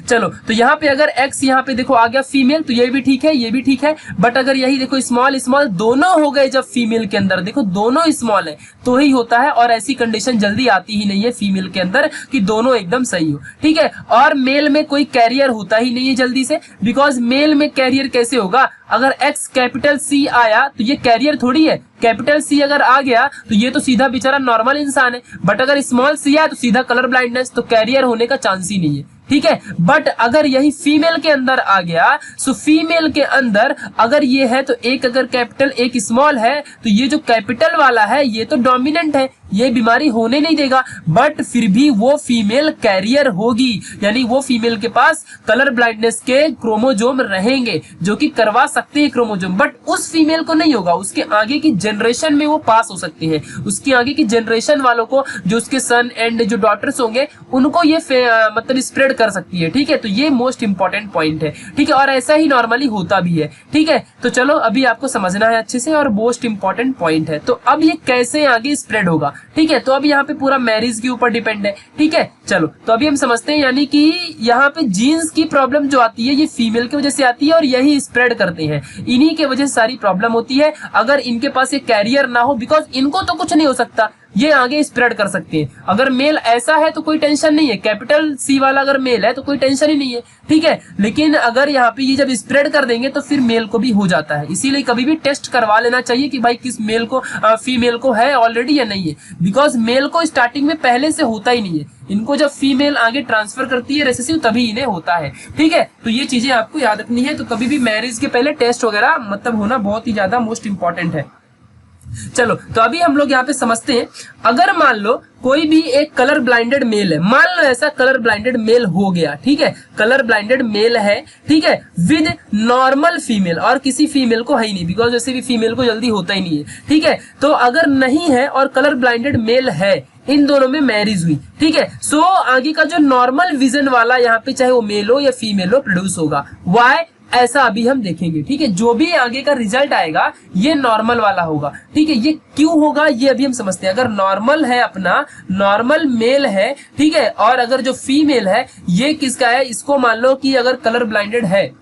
चलो, तो यहाँ पे अगर x यहाँ पे देखो आ गया फीमेल तो ये भी ठीक है, ये भी ठीक है, बट अगर यही देखो स्मॉल स्मॉल दोनों हो गए जब फीमेल के अंदर, देखो दोनों स्मॉल है तो ही होता है, और ऐसी कंडीशन जल्दी आती ही नहीं है फीमेल के अंदर कि दोनों एकदम सही हो, ठीक है। और मेल में कोई कैरियर होता ही नहीं है जल्दी से, बिकॉज मेल में कैरियर कैसे होगा, अगर x कैपिटल C आया तो ये कैरियर थोड़ी है, कैपिटल C अगर आ गया तो ये तो सीधा बेचारा नॉर्मल इंसान है, बट अगर स्मॉल c आया तो सीधा कलर ब्लाइंडनेस, तो कैरियर होने का चांस ही नहीं है, ठीक है। बट अगर यही फीमेल के अंदर आ गया, सो फीमेल के अंदर अगर ये है तो एक अगर कैपिटल एक स्मॉल है तो ये जो कैपिटल वाला है ये तो डोमिनेंट है, ये बीमारी होने नहीं देगा, बट फिर भी वो फीमेल कैरियर होगी, यानी वो फीमेल के पास कलर ब्लाइंडनेस के क्रोमोजोम रहेंगे जो कि करवा सकते हैं क्रोमोजोम, बट उस फीमेल को नहीं होगा, उसके आगे की जनरेशन में वो पास हो सकती है, उसकी आगे की जनरेशन वालों को, जो उसके सन एंड जो डॉटर्स होंगे उनको ये मतलब स्प्रेड कर सकती है, ठीक है। तो ये मोस्ट इंपॉर्टेंट पॉइंट है, ठीक है, और ऐसा ही नॉर्मली होता भी है, ठीक है। तो चलो अभी आपको समझना है अच्छे से, और मोस्ट इंपॉर्टेंट पॉइंट है, तो अब ये कैसे आगे स्प्रेड होगा, ठीक है। तो अब यहाँ पे पूरा मैरिज के ऊपर डिपेंड है, ठीक है। चलो, तो अभी हम समझते हैं, यानी कि यहाँ पे जीन्स की प्रॉब्लम जो आती है ये फीमेल की वजह से आती है और यही स्प्रेड करते हैं, इन्हीं के वजह से सारी प्रॉब्लम होती है। अगर इनके पास ये कैरियर ना हो, बिकॉज इनको तो कुछ नहीं हो सकता, ये आगे स्प्रेड कर सकते हैं। अगर मेल ऐसा है तो कोई टेंशन नहीं है, कैपिटल C वाला अगर मेल है तो कोई टेंशन ही नहीं है, ठीक है। लेकिन अगर यहाँ पे ये जब स्प्रेड कर देंगे तो फिर मेल को भी हो जाता है, इसीलिए कभी भी टेस्ट करवा लेना चाहिए कि भाई किस मेल को फीमेल को है ऑलरेडी या नहीं है, बिकॉज मेल को स्टार्टिंग में पहले से होता ही नहीं है, इनको जब फीमेल आगे ट्रांसफर करती है रेसेसिव तभी इन्हें होता है, ठीक है। तो ये चीजें आपको याद रखनी है, तो कभी भी मैरिज के पहले टेस्ट वगैरह मतलब होना बहुत ही ज्यादा मोस्ट इंपॉर्टेंट है। चलो, तो अभी हम लोग यहाँ पे समझते हैं, अगर मान लो कोई भी एक कलर ब्लाइंडेड मेल है, मान लो ऐसा कलर ब्लाइंडेड मेल हो गया, ठीक है, कलर ब्लाइंडेड मेल है, ठीक है, विद नॉर्मल फीमेल, और किसी फीमेल को है ही नहीं, बिकॉज वैसे भी फीमेल को जल्दी होता ही नहीं है, ठीक है। तो अगर नहीं है और कलर ब्लाइंडेड मेल है, इन दोनों में मैरिज हुई, ठीक है, सो आगे का जो नॉर्मल विजन वाला यहाँ पे चाहे वो मेल हो या फीमेल हो प्रोड्यूस होगा, वाई ऐसा अभी हम देखेंगे, ठीक है। जो भी आगे का रिजल्ट आएगा ये नॉर्मल वाला होगा, ठीक है। ये क्यों होगा ये अभी हम समझते हैं। अगर नॉर्मल है, अपना नॉर्मल मेल है, ठीक है, और अगर जो फीमेल है ये किसका है, इसको मान लो कि अगर कलर ब्लाइंडेड है,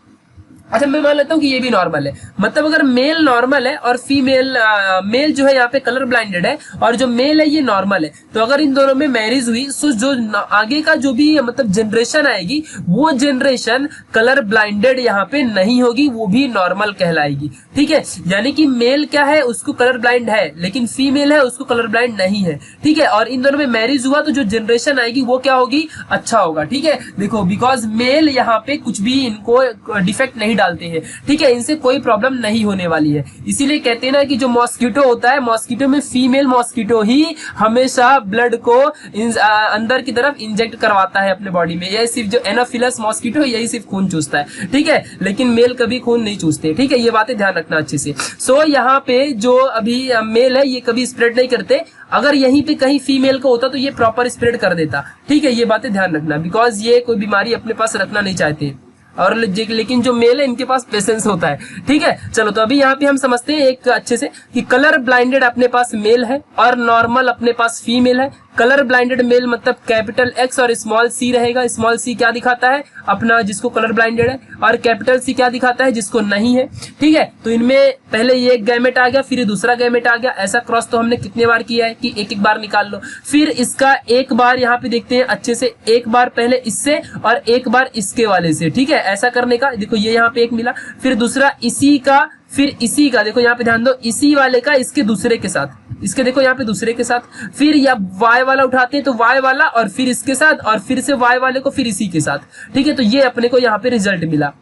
अच्छा मैं मान लेता हूँ कि ये भी नॉर्मल है, मतलब अगर मेल नॉर्मल है और फीमेल मेल जो है यहाँ पे कलर ब्लाइंडेड है और जो मेल है ये नॉर्मल है, तो अगर इन दोनों में मैरिज हुई तो जो आगे का जो भी मतलब जनरेशन आएगी वो जनरेशन कलर ब्लाइंडेड यहाँ पे नहीं होगी, वो भी नॉर्मल कहलाएगी, ठीक है। यानी कि मेल क्या है, उसको कलर ब्लाइंड है, लेकिन फीमेल है उसको कलर ब्लाइंड नहीं है, ठीक है। और इन दोनों में मैरिज हुआ तो जो जनरेशन आएगी वो क्या होगी, अच्छा होगा, ठीक है। देखो बिकॉज मेल यहाँ पे कुछ भी इनको डिफेक्ट नहीं डालते हैं, ठीक है, इनसे कोई प्रॉब्लम नहीं होने वाली है। इसीलिए कहते हैं ना कि जो मॉस्किटो होता है, मॉस्किटो में फीमेल मॉस्किटो ही हमेशा ब्लड को अंदर की तरफ इंजेक्ट करवाता है अपने बॉडी में। यह सिर्फ जो एनोफिलस मॉस्किटो यही सिर्फ खून चूसता है, ठीक है, लेकिन मेल कभी खून नहीं चूसते, ठीक है। ये बातें ध्यान रखना अच्छे से। सो यहाँ पे जो अभी मेल है ये कभी स्प्रेड नहीं करते, अगर यहीं पे कहीं फीमेल का होता तो ये प्रॉपर स्प्रेड कर देता, ठीक है। ये बातें ध्यान रखना, बिकॉज ये कोई बीमारी अपने पास रखना नहीं चाहते, और लेकिन जो मेल है इनके पास पेशेंस होता है, ठीक है। चलो, तो अभी यहाँ पे हम समझते हैं एक अच्छे से कि कलर ब्लाइंडेड अपने पास मेल है और नॉर्मल अपने पास फीमेल है। कलर ब्लाइंडेड मेल मतलब कैपिटल X और स्मॉल c रहेगा। स्मॉल c क्या दिखाता है, अपना जिसको कलर ब्लाइंडेड है, और कैपिटल C क्या दिखाता है, जिसको नहीं है, ठीक है। तो इनमें पहले ये एक गैमेट आ गया, फिर दूसरा गैमेट आ गया। ऐसा क्रॉस तो हमने कितने बार किया है कि एक एक बार निकाल लो। फिर इसका एक बार यहाँ पे देखते हैं अच्छे से, एक बार पहले इससे और एक बार इसके वाले से, ठीक है। ऐसा करने का, देखो ये यहाँ पे एक मिला, फिर दूसरा इसी का, फिर इसी का, देखो यहाँ पे ध्यान दो, इसी वाले का इसके दूसरे के साथ, इसके देखो यहाँ पे दूसरे के साथ, फिर या वाई वाला उठाते हैं तो वाई वाला, और फिर इसके साथ, और फिर से वाई वाले को फिर इसी के साथ, ठीक है। तो ये अपने को यहाँ पे रिजल्ट मिला।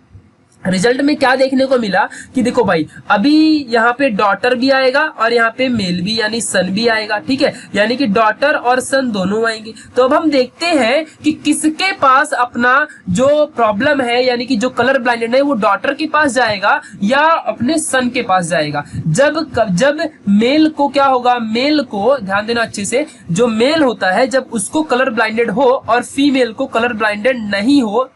रिजल्ट में क्या देखने को मिला कि देखो भाई अभी यहाँ पे डॉटर भी आएगा और यहाँ पे मेल भी यानी सन भी आएगा, ठीक है, यानी कि डॉटर और सन दोनों आएंगे। तो अब हम देखते हैं कि किसके पास अपना जो प्रॉब्लम है यानी कि जो कलर ब्लाइंडेड है वो डॉटर के पास जाएगा या अपने सन के पास जाएगा। जब मेल को क्या होगा, मेल को ध्यान देना अच्छे से, जो मेल होता है जब उसको कलर ब्लाइंडेड हो और फीमेल को कलर ब्लाइंडेड नहीं हो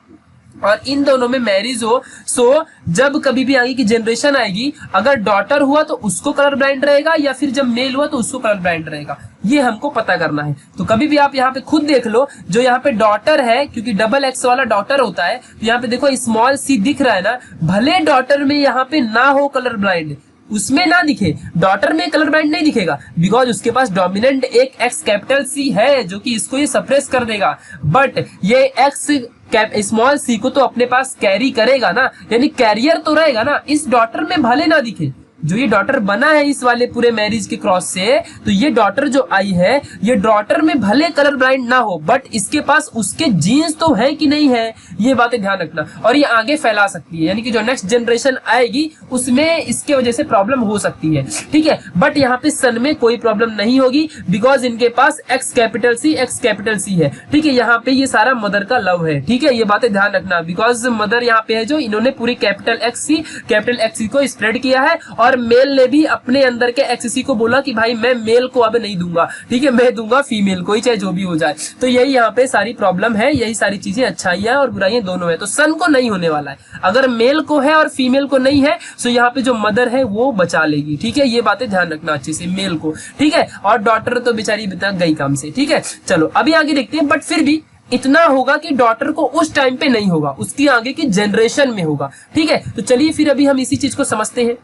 और इन दोनों में मैरिज हो, सो जब कभी भी आगे की जनरेशन आएगी अगर डॉटर हुआ तो उसको कलर ब्लाइंड रहेगा या फिर जब मेल हुआ तो उसको कलर ब्लाइंड रहेगा, ये हमको पता करना है। तो कभी भी आप यहाँ पे खुद देख लो, जो यहाँ पे डॉटर है क्योंकि डबल एक्स वाला डॉटर होता है, तो यहाँ पे देखो स्मॉल सी दिख रहा है ना, भले डॉटर में यहाँ पे ना हो कलर ब्लाइंड, उसमें ना दिखे, डॉटर में कलर ब्लाइंड नहीं दिखेगा बिकॉज उसके पास डोमिनेंट एक एक्स कैपिटल सी है जो कि इसको ये सप्रेस कर देगा, बट ये एक्स स्मॉल सी को तो अपने पास कैरी करेगा ना, यानी कैरियर तो रहेगा ना, इस डॉटर में भले ना दिखे। जो ये डॉटर बना है इस वाले पूरे मैरिज के क्रॉस से, तो ये डॉटर जो आई है ये डॉटर में भले कलर ब्लाइंड ना हो बट इसके पास उसके जीन्स तो है कि नहीं है, ये बातें ध्यान रखना। और ये आगे फैला सकती है यानी कि जो नेक्स्ट जनरेशन आएगी उसमें इसके वजह से प्रॉब्लम हो सकती है, ठीक है, बट यहाँ पे सन में कोई प्रॉब्लम नहीं होगी बिकॉज इनके पास एक्स कैपिटल सी है, ठीक है। यहाँ पे ये सारा मदर का लव है, ठीक है, ये बातें ध्यान रखना बिकॉज मदर यहाँ पे है जो इन्होंने पूरी कैपिटल एक्स सी को स्प्रेड किया है और मेल ने भी अपने अंदर के एक्ससी को बोला कि भाई मैं मेल को अब नहीं दूंगा, ठीक है, मैं दूंगा फीमेल को ही, चाहे जो भी हो जाए। तो यही यहाँ पे सारी प्रॉब्लम है, यही सारी चीजें अच्छाइयां और बुराइयां दोनों है। तो सन को नहीं होने वाला है, अगर मेल को है और फीमेल को नहीं है तो यहाँ पे जो मदर है वो बचा लेगी, ठीक है, ये बातें ध्यान रखना अच्छे से, मेल को, ठीक है, और डॉटर तो बेचारी बता गई काम से, ठीक है। चलो अभी आगे देखते हैं, बट फिर भी इतना होगा कि डॉटर को उस टाइम पे नहीं होगा, उसकी आगे की जनरेशन में होगा, ठीक है। तो चलिए फिर अभी हम इसी चीज को समझते हैं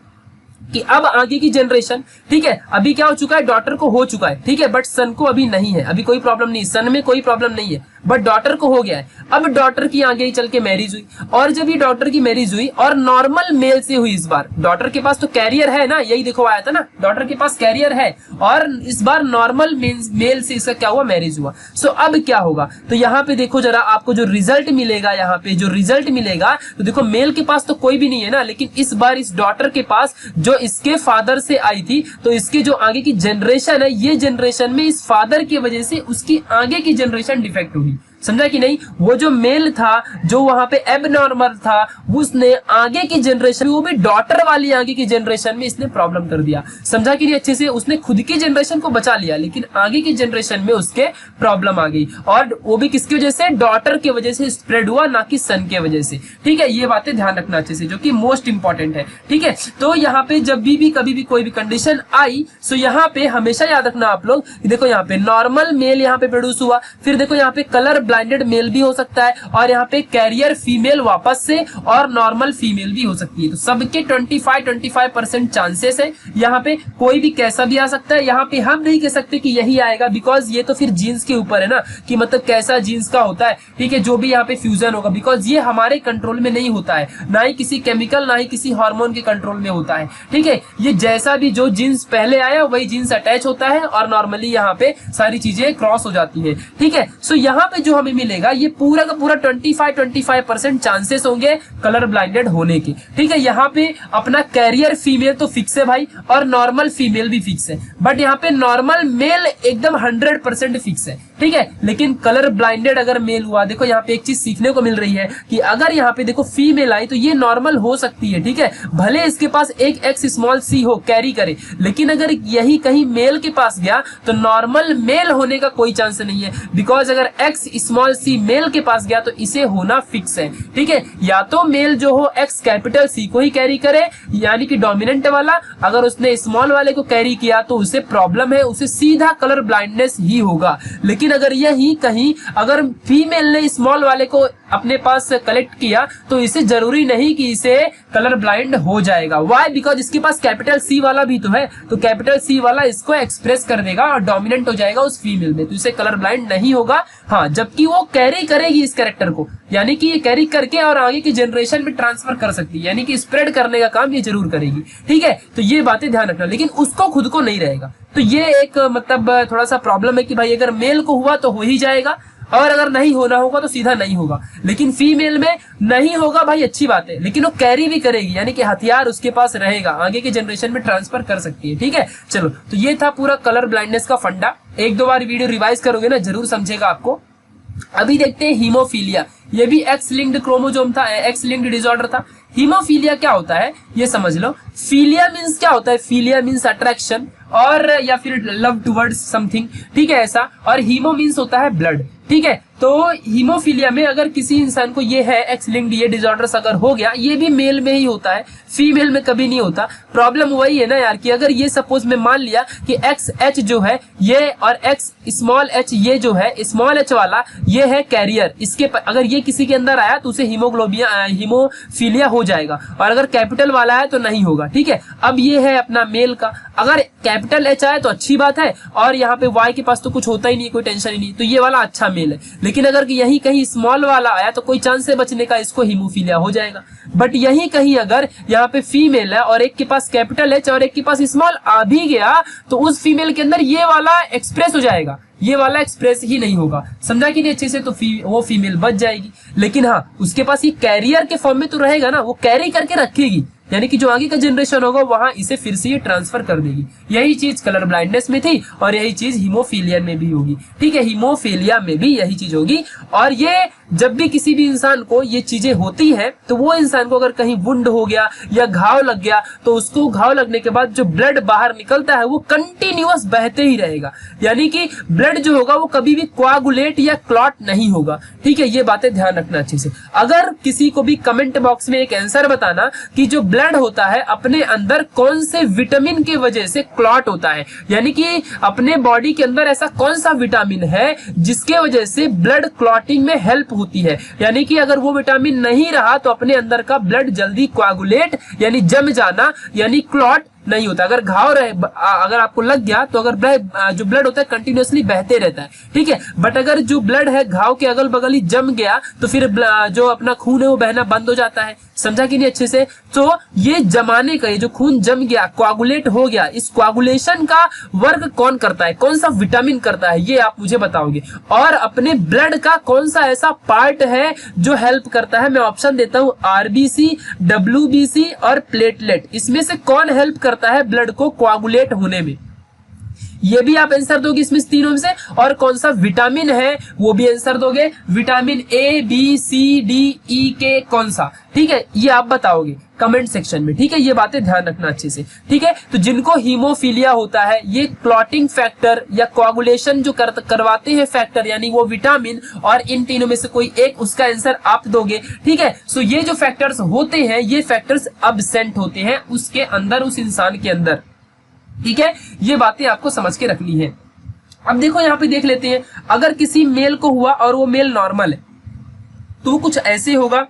कि अब आगे की जनरेशन, ठीक है, अभी क्या हो चुका है, डॉटर को हो चुका है, ठीक है, बट सन को अभी नहीं है, अभी कोई प्रॉब्लम नहीं, सन में कोई प्रॉब्लम नहीं है, बट डॉटर को हो गया है। अब डॉटर की आगे ही चल के मैरिज हुई और जब ये डॉटर की मैरिज हुई और नॉर्मल मेल से हुई, इस बार डॉटर के पास तो कैरियर है ना, यही देखो आया था ना, डॉटर के पास कैरियर है और इस बार नॉर्मल मेल से इसका क्या हुआ, मैरिज हुआ। सो अब क्या होगा, तो यहाँ पे देखो जरा, आपको जो रिजल्ट मिलेगा, यहाँ पे जो रिजल्ट मिलेगा, तो देखो मेल के पास तो कोई भी नहीं है ना, लेकिन इस बार इस डॉटर के पास जो इसके फादर से आई थी, तो इसके जो आगे की जनरेशन है, ये जनरेशन में इस फादर की वजह से उसकी आगे की जनरेशन डिफेक्ट हुई, समझा कि नहीं। वो जो मेल था जो वहां पे एबनॉर्मल था, उसने आगे की जनरेशन, वो भी डॉटर वाली आगे की जनरेशन में इसने प्रॉब्लम कर दिया, समझा कि नहीं अच्छे से। उसने खुद की जनरेशन को बचा लिया लेकिन आगे की जनरेशन में उसके प्रॉब्लम आ गई, और वो भी किसकी वजह से, डॉटर की वजह से स्प्रेड हुआ, ना कि सन के वजह से, ठीक है। ये बातें ध्यान रखना अच्छे से, जो कि मोस्ट इंपॉर्टेंट है, ठीक है। तो यहाँ पे जब भी कभी भी कोई भी कंडीशन आई, सो यहाँ पे हमेशा याद रखना आप लोग, देखो यहाँ पे नॉर्मल मेल यहाँ पे प्रोड्यूस हुआ, फिर देखो यहाँ पे कलर ब्लाइंडेड मेल भी हो सकता है और यहाँ पे कैरियर फीमेल वापस से और नॉर्मल फीमेल भी हो सकती है। तो सबके 25% चांसेस है, यहाँ पे कोई भी कैसा भी आ सकता है। यहाँ पे हम नहीं कह सकते कि यही आएगा बिकॉज ये तो फिर जीन्स के ऊपर है ना, कि मतलब कैसा जीन्स का होता है, ठीक है, जो भी यहाँ पे फ्यूजन होगा, बिकॉज ये हमारे कंट्रोल में नहीं होता है, ना ही किसी केमिकल ना ही किसी हार्मोन के कंट्रोल में होता है, ठीक है। ये जैसा भी जो जीन्स पहले आया वही जीन्स अटैच होता है और नॉर्मली यहाँ पे सारी चीजें क्रॉस हो जाती है, ठीक है। सो यहाँ पे जो हमें मिलेगा ये पूरा का पूरा 25% चांसेस होंगे कलर ब्लाइंडेड होने के, ठीक है। यहाँ पे अपना कैरियर फीमेल तो फिक्स है भाई और नॉर्मल फीमेल भी फिक्स है, बट यहाँ पे नॉर्मल मेल एकदम 100% फिक्स है, ठीक है। लेकिन कलर ब्लाइंडेड अगर मेल हुआ, देखो यहाँ पे एक चीज सीखने को मिल रही है कि अगर यहाँ पे देखो फीमेल आई तो ये नॉर्मल हो सकती है, ठीक है, भले इसके पास एक एक्स स्मॉल सी हो कैरी करे, लेकिन अगर यही कहीं मेल के पास गया तो नॉर्मल मेल होने का कोई चांस नहीं है, बिकॉज अगर एक्स स्मॉल सी मेल के पास गया तो इसे होना फिक्स है, ठीक है। या तो मेल जो हो एक्स कैपिटल सी को ही कैरी करे यानी कि डोमिनेंट वाला, अगर उसने स्मॉल वाले को कैरी किया तो उसे प्रॉब्लम है, उसे सीधा कलर ब्लाइंडनेस ही होगा। लेकिन अगर यही कहीं अगर फीमेल ने स्मॉल वाले को अपने पास कलेक्ट किया तो इसे जरूरी नहीं कि इसे कलर ब्लाइंड हो जाएगा। व्हाई, बिकॉज इसके पास कैपिटल सी वाला भी तो है, तो कैपिटल सी वाला इसको एक्सप्रेस कर देगा और डोमिनेंट हो जाएगा उस फीमेल में, तो इसे कलर ब्लाइंड नहीं होगा। हाँ, जबकि वो कैरी करेगी इस कैरेक्टर को, यानी कि ये कैरी करके और आगे की जनरेशन में ट्रांसफर कर सकती है, यानी कि स्प्रेड करने का काम ये जरूर करेगी, ठीक है। तो ये बातें ध्यान रखना, लेकिन उसको खुद को नहीं रहेगा। तो ये एक मतलब थोड़ा सा प्रॉब्लम है कि भाई अगर मेल को हुआ तो हो ही जाएगा और अगर नहीं होना होगा तो सीधा नहीं होगा। लेकिन फीमेल में नहीं होगा भाई, अच्छी बात है, लेकिन वो कैरी भी करेगी, यानी कि हथियार उसके पास रहेगा, आगे के जनरेशन में ट्रांसफर कर सकती है। ठीक है, चलो, तो ये था पूरा कलर ब्लाइंडनेस का फंडा। एक दो बार वीडियो रिवाइज करोगे ना, जरूर समझेगा आपको। अभी देखते हैं हीमोफीलिया। ये भी एक्स लिंक्ड क्रोमोजोम था, एक्स लिंक्ड डिसऑर्डर था। हीमोफीलिया क्या होता है ये समझ लो। फीलिया मीन्स क्या होता है? फीलिया मीन्स अट्रैक्शन और या फिर लव टुवर्ड्स समथिंग, ठीक है, ऐसा। और हीमो मीन्स होता है ब्लड, ठीक है। तो हीमोफीलिया में अगर किसी इंसान को ये है एक्स लिंक्ड ये डिसऑर्डर्स अगर हो गया, ये भी मेल में ही होता है, फीमेल में कभी नहीं होता। प्रॉब्लम वही है ना यार कि अगर ये सपोज मैं मान लिया कि एक्स एच जो है ये और एक्स स्मॉल एच ये जो है स्मॉल एच वाला ये है कैरियर, इसके अगर ये किसी के अंदर आया तो उसे हीमोफीलिया हो जाएगा, और अगर कैपिटल वाला है तो नहीं होगा। ठीक है, अब ये है अपना मेल का, अगर कैपिटल एच आए तो अच्छी बात है, और यहाँ पे वाई के पास तो कुछ होता ही नहीं, कोई टेंशन ही नहीं, तो ये वाला अच्छा मेल है। लेकिन अगर यही कहीं स्मॉल वाला आया तो कोई चांस है बचने का, इसको हीमोफीलिया हो जाएगा। बट यही कहीं अगर यहाँ पे फीमेल है और एक के पास कैपिटल एच और एक के पास स्मॉल आ भी गया तो उस फीमेल के अंदर ये वाला एक्सप्रेस हो जाएगा, ये वाला एक्सप्रेस ही नहीं होगा। समझा कि नहीं अच्छे से? तो वो फीमेल बच जाएगी। लेकिन हाँ, उसके पास ये कैरियर के फॉर्म में तो रहेगा ना, वो कैरी करके रखेगी, यानी कि जो आगे का जनरेशन होगा वहां इसे फिर से ये ट्रांसफर कर देगी। यही चीज कलर ब्लाइंडनेस में थी और यही चीज हीमोफीलिया में भी होगी। ठीक है, हीमोफीलिया में भी यही चीज होगी। और ये जब भी किसी भी इंसान को ये चीजें होती है तो वो इंसान को अगर कहीं वुंड हो गया या घाव लग गया तो उसको घाव लगने के बाद जो ब्लड बाहर निकलता है वो कंटिन्यूअस बहते ही रहेगा, यानी कि ब्लड जो होगा वो कभी भी कोआगुलेट या क्लॉट नहीं होगा। ठीक है, ये बातें ध्यान रखना अच्छे से। अगर किसी को भी कमेंट बॉक्स में एक आंसर बताना कि जो ब्लड होता है अपने अंदर कौन से विटामिन की वजह से क्लॉट होता है, यानी कि अपने बॉडी के अंदर ऐसा कौन सा विटामिन है जिसके वजह से ब्लड क्लॉटिंग में हेल्प होती है, यानी कि अगर वो विटामिन नहीं रहा तो अपने अंदर का ब्लड जल्दी कोआगुलेट यानी जम जाना यानी क्लॉट नहीं होता। अगर घाव रहे, अगर आपको लग गया तो अगर जो ब्लड होता है कंटिन्यूअसली बहते रहता है। ठीक है, बट अगर जो ब्लड है घाव के अगल बगल ही जम गया तो फिर जो अपना खून है वो बहना बंद हो जाता है। समझा कि नहीं अच्छे से? तो ये जमाने का, ये जो खून जम गया कोआगुलेट हो गया, इस कोआगुलेशन का वर्क कौन करता है, कौन सा विटामिन करता है, ये आप मुझे बताओगे। और अपने ब्लड का कौन सा ऐसा पार्ट है जो हेल्प करता है? मैं ऑप्शन देता हूं, आरबीसी, डब्ल्यूबीसी और प्लेटलेट, इसमें से कौन हेल्प करता है ब्लड को कोआगुलेट होने में? ये भी आप आंसर दोगे इसमें तीनों में से। और कौन सा विटामिन है वो भी आंसर दोगे, vitamin A B C D E के कौन सा? ठीक है, ये आप बताओगे कमेंट सेक्शन में। ठीक है, ये बातें ध्यान रखना अच्छे से। ठीक है, तो जिनको हीमोफीलिया होता है ये क्लॉटिंग फैक्टर या कोआगुलेशन जो करवाते हैं फैक्टर यानी वो विटामिन, और इन तीनों में से कोई एक, उसका आंसर आप दोगे। ठीक है, सो ये जो फैक्टर्स होते हैं ये फैक्टर्स अब्सेंट होते हैं उसके अंदर, उस इंसान के अंदर। ठीक है, ये बातें आपको समझ के रखनी है। अब देखो यहाँ पे देख लेते हैं, अगर किसी मेल को हुआ और वो मेल नॉर्मल है तो कुछ ऐसे होगा।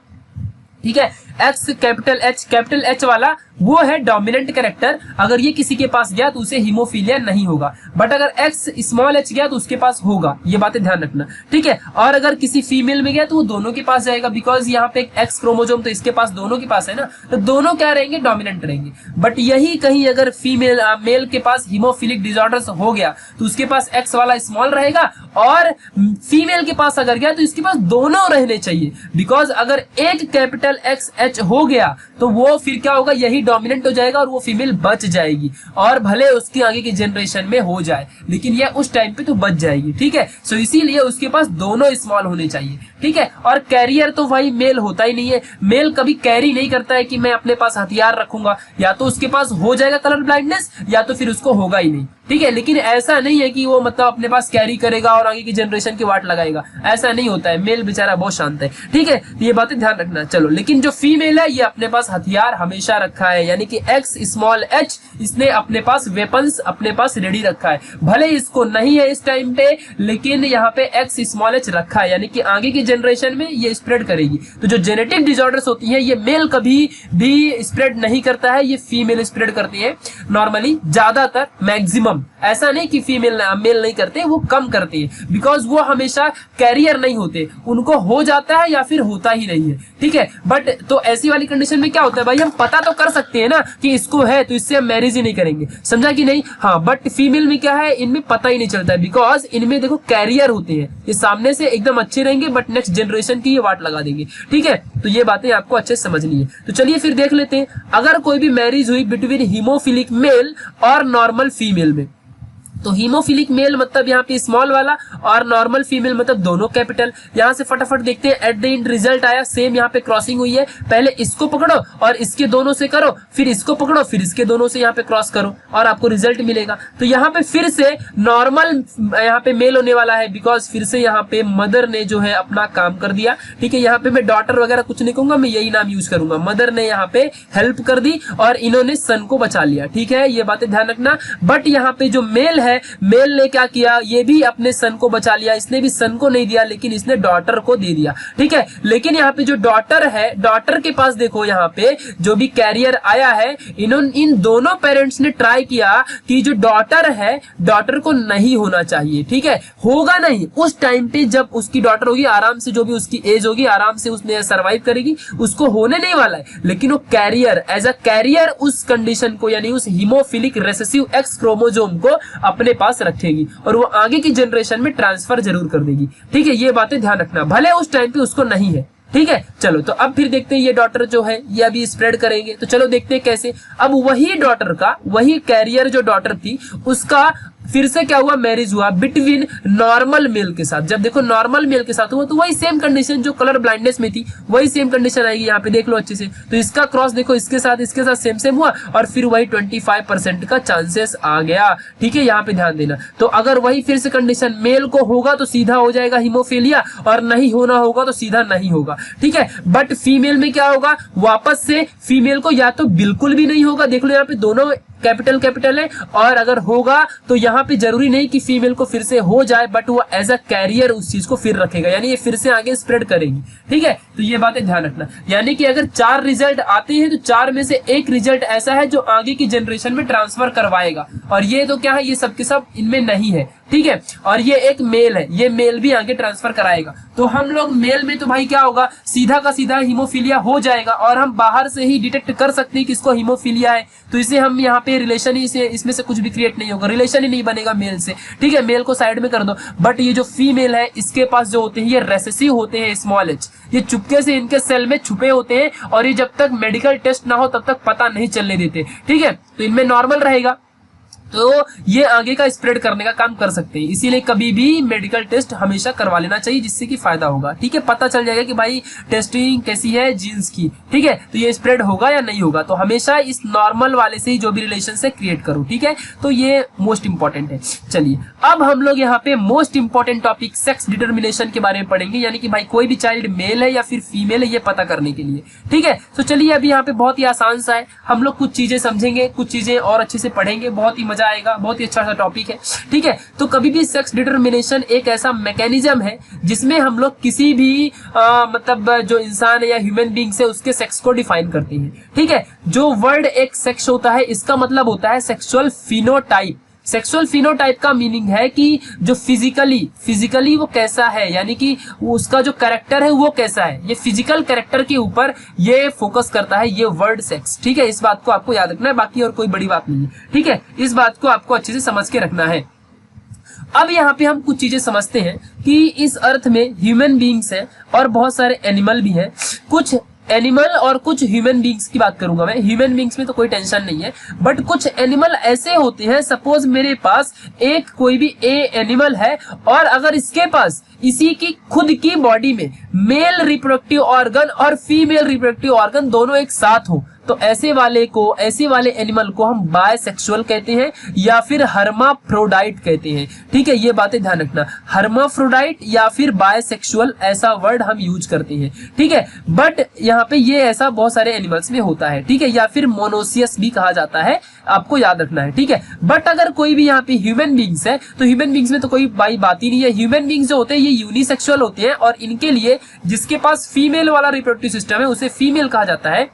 ठीक है, एक्स कैपिटल एच वाला वो है डोमिनेंट कैरेक्टर, अगर ये किसी के पास गया तो उसे हीमोफीलिया नहीं होगा। बट अगर एक्स स्मॉल एच गया तो उसके पास होगा, ये बातें ध्यान रखना। ठीक है, और अगर किसी फीमेल में गया तो वो दोनों के पास जाएगा, बिकॉज यहाँ पे एक एक्स क्रोमोजोम तो इसके पास दोनों के पास है ना, तो दोनों क्या रहेंगे? डोमिनेंट रहेंगे। बट यही कहीं अगर मेल के पास हीमोफिलिक डिसऑर्डर हो गया तो उसके पास एक्स वाला स्मॉल रहेगा, और फीमेल के पास अगर गया तो इसके पास दोनों रहने चाहिए, बिकॉज अगर एक कैपिटल एक्स एच हो गया तो वो फिर क्या होगा? यही डोमिनेंट हो जाएगा और वो फीमेल बच जाएगी, और भले उसकी आगे की जनरेशन में हो जाए लेकिन ये उस टाइम पे तो बच जाएगी। ठीक है, सो इसीलिए उसके पास दोनों स्मॉल होने चाहिए। ठीक है, और कैरियर तो भाई मेल होता ही नहीं है, मेल कभी कैरी नहीं करता है कि मैं अपने पास हथियार रखूंगा, या तो उसके पास हो जाएगा कलर ब्लाइंडनेस या तो फिर उसको होगा ही नहीं। ठीक है, लेकिन ऐसा नहीं है कि वो मतलब अपने पास कैरी करेगा और आगे की जनरेशन की वाट लगाएगा, ऐसा नहीं होता है। मेल बेचारा बहुत शांत है। ठीक है, ये बातें ध्यान रखना। चलो, लेकिन जो फीमेल है ये अपने पास हथियार हमेशा रखा है, यानी कि एक्स स्मॉल एच, इसने अपने पास वेपन्स अपने पास रेडी रखा है। भले इसको नहीं है इस टाइम पे, लेकिन यहाँ पे एक्स स्मॉल एच रखा है, यानी कि आगे की जनरेशन में ये स्प्रेड करेगी। तो जो जेनेटिक डिसऑर्डर्स होती है ये मेल कभी भी स्प्रेड नहीं करता है, ये फीमेल स्प्रेड करती है नॉर्मली, ज्यादातर मैक्सिमम कम, ऐसा नहीं कि फीमेल मेल नहीं करते, वो कम करते हैं, बिकॉज वो हमेशा कैरियर नहीं होते, उनको हो जाता है या फिर होता ही नहीं है, ठीक है। बट तो ऐसी वाली कंडीशन में क्या होता है भाई, हम पता तो कर सकते हैं ना कि इसको है, तो इससे हम मैरिज ही नहीं करेंगे, समझा कि नहीं। हाँ, बट फीमेल में क्या है, इनमें पता ही नहीं चलता है, बिकॉज इनमें देखो कैरियर होते हैं, ये सामने से एकदम अच्छे रहेंगे बट नेक्स्ट जनरेशन की ये वाट लगा देंगे, ठीक है। तो ये बातें आपको अच्छे से समझनी है। तो चलिए फिर देख लेते हैं, अगर कोई भी मैरिज हुई बिटवीन हीमोफिलिक मेल और नॉर्मल फीमेल में, तो हीमोफिलिक मेल मतलब यहाँ पे स्मॉल वाला और नॉर्मल फीमेल मतलब दोनों कैपिटल। यहाँ से फटाफट देखते हैं, एट द एंड रिजल्ट आया सेम, यहाँ पे क्रॉसिंग हुई है, पहले इसको पकड़ो और इसके दोनों से करो, फिर इसको पकड़ो फिर इसके दोनों से यहाँ पे क्रॉस करो और आपको रिजल्ट मिलेगा। तो यहाँ पे फिर से नॉर्मल यहाँ पे मेल होने वाला है, बिकॉज फिर से यहाँ पे मदर ने जो है अपना काम कर दिया, ठीक है। यहाँ पे मैं डॉटर वगैरह कुछ नहीं कहूंगा, मैं यही नाम यूज करूंगा, मदर ने यहाँ पे हेल्प कर दी और इन्होंने सन को बचा लिया, ठीक है, ये बातें ध्यान रखना। बट यहाँ पे जो मेल है, मेल ने क्या किया, ये भी अपने सन को बचा लिया, इसने भी सन को नहीं दिया लेकिन इसने डॉटर को दे दिया, ठीक है। लेकिन यहाँ पे जो डॉटर है, डॉटर के पास देखो यहाँ पे जो भी कैरियर आया है, इन दोनों पेरेंट्स ने ट्राई किया कि जो डॉटर है, डॉटर को नहीं होना चाहिए, ठीक है, होगा नहीं उस टाइम पे, जब उसकी डॉटर होगी आराम से, जो भी उसकी एज होगी आराम से उसने सर्वाइव करेगी, उसको होने नहीं वाला है, लेकिन वो कैरियर एज अ कैरियर उस कंडीशन को, यानी उस हीमोफिलिक रेसेसिव एक्स क्रोमोसोम को अपने पास रखेगी और वो आगे की जनरेशन में ट्रांसफर जरूर कर देगी, ठीक है। ये बातें ध्यान रखना, भले उस टाइम पे उसको नहीं है, ठीक है। चलो तो अब फिर देखते हैं ये डॉटर जो है ये अभी स्प्रेड करेंगे, तो चलो देखते हैं कैसे। अब वही डॉटर का, वही कैरियर जो डॉटर थी उसका फिर से क्या हुआ, मैरिज हुआ बिटवीन नॉर्मल मेल के साथ। जब देखो नॉर्मल मेल के साथ हुआ तो वही सेम कंडीशन जो कलर ब्लाइंडनेस में थी वही सेम कंडीशन आएगी, यहाँ पे देख लो अच्छे से। तो इसका क्रॉस देखो इसके साथ सेम सेम हुआ और फिर वही 25% का चांसेस आ गया, ठीक है, यहाँ पे ध्यान देना। तो अगर वही फिर से कंडीशन मेल को होगा तो सीधा हो जाएगा हीमोफीलिया और नहीं होना होगा तो सीधा नहीं होगा, ठीक है। बट फीमेल में क्या होगा, वापस से फीमेल को या तो बिल्कुल भी नहीं होगा, देख लो यहाँ पे दोनों कैपिटल है, और अगर होगा तो यहाँ पे जरूरी नहीं कि फीमेल को फिर से हो जाए, बट वो एज अ कैरियर उस चीज को फिर रखेगा, यानी ये फिर से आगे स्प्रेड करेगी, ठीक है। तो ये बातें ध्यान रखना, यानी कि अगर 4 रिजल्ट आते हैं तो 4 में से एक रिजल्ट ऐसा है जो आगे की जनरेशन में ट्रांसफर करवाएगा, और ये तो क्या है, ये सब के सब इनमें नहीं है, ठीक है। और ये एक मेल है, ये मेल भी आगे ट्रांसफर कराएगा। तो हम लोग मेल में तो भाई क्या होगा, सीधा का सीधा हीमोफीलिया हो जाएगा और हम बाहर से ही डिटेक्ट कर सकते हैं कि इसको हीमोफीलिया है, तो इसे हम यहाँ पे रिलेशन ही से, इसमें से कुछ भी क्रिएट नहीं होगा, रिलेशन ही नहीं बनेगा मेल से, ठीक है, मेल को साइड में कर दो। बट ये जो फीमेल है इसके पास जो होते हैं ये रेसेसिव होते हैं, स्मॉल एच, ये चुपके से इनके सेल में छुपे होते हैं और ये जब तक मेडिकल टेस्ट ना हो तब तक पता नहीं चलने देते, ठीक है। तो इनमें नॉर्मल रहेगा तो ये आगे का स्प्रेड करने का काम कर सकते हैं, इसीलिए कभी भी मेडिकल टेस्ट हमेशा करवा लेना चाहिए, जिससे कि फायदा होगा, ठीक है। पता चल जाएगा कि भाई टेस्टिंग कैसी है जीन्स की, ठीक है, तो ये स्प्रेड होगा या नहीं होगा। तो हमेशा इस नॉर्मल वाले से ही जो भी रिलेशन से क्रिएट करो, ठीक है। तो ये मोस्ट इंपॉर्टेंट है। चलिए अब हम लोग यहाँ पे most important topic sex determination के बारे में पढ़ेंगे, यानी कि भाई कोई भी चाइल्ड मेल है या फिर फीमेल है ये पता करने के लिए, ठीक है। तो चलिए अभी यहाँ पे बहुत ही आसान सा है, हम लोग कुछ चीजें समझेंगे, कुछ चीजें और अच्छे से पढ़ेंगे, बहुत ही आएगा, बहुत ही अच्छा सा टॉपिक है, ठीक है। तो कभी भी सेक्स डिटरमिनेशन एक ऐसा मैकेनिज्म है जिसमें हम लोग किसी भी मतलब जो इंसान है या ह्यूमन बीइंग है उसके सेक्स को डिफाइन करते हैं, ठीक है। जो वर्ड एक सेक्स होता है इसका मतलब होता है सेक्सुअल फिनोटाइप। सेक्सुअल फिनोटाइप का मीनिंग है कि जो फिजिकली वो कैसा है, यानी कि उसका जो कैरेक्टर है वो कैसा है, ये फिजिकल कैरेक्टर के ऊपर ये फोकस करता है ये वर्ड सेक्स, ठीक है। इस बात को आपको याद रखना है, बाकी और कोई बड़ी बात नहीं है, ठीक है। इस बात को आपको अच्छे से समझ के रखना है। अब यहाँ पे हम कुछ चीजें समझते हैं कि इस अर्थ में ह्यूमन बीइंग्स है और बहुत सारे एनिमल भी हैं, कुछ एनिमल और कुछ ह्यूमन बीइंग्स की बात करूंगा मैं। ह्यूमन बीइंग्स में तो कोई टेंशन नहीं है, बट कुछ एनिमल ऐसे होते हैं, सपोज मेरे पास एक कोई भी एनिमल है और अगर इसके पास इसी की खुद की बॉडी में मेल रिप्रोडक्टिव ऑर्गन और फीमेल रिप्रोडक्टिव ऑर्गन दोनों एक साथ हो, तो ऐसे वाले एनिमल को हम बायसेक्सुअल कहते हैं या फिर हर्माफ्रोडाइट कहते हैं, ठीक है। ये बातें ध्यान रखना, हर्माफ्रोडाइट या फिर बायसेक्सुअल ऐसा वर्ड हम यूज करते हैं, ठीक है। बट यहाँ पे ये ऐसा बहुत सारे एनिमल्स में होता है, ठीक है, या फिर मोनोसियस भी कहा जाता है, आपको याद रखना है, ठीक है। बट अगर कोई भी यहाँ पे ह्यूमन बीइंग्स है तो ह्यूमन बीइंग्स में तो कोई बात ही नहीं है। ह्यूमन बीइंग्स जो होते हैं ये यूनिसेक्सुअल होते हैं और इनके लिए जिसके पास फीमेल वाला रिप्रोडक्टिव सिस्टम है उसे फीमेल कहा जाता है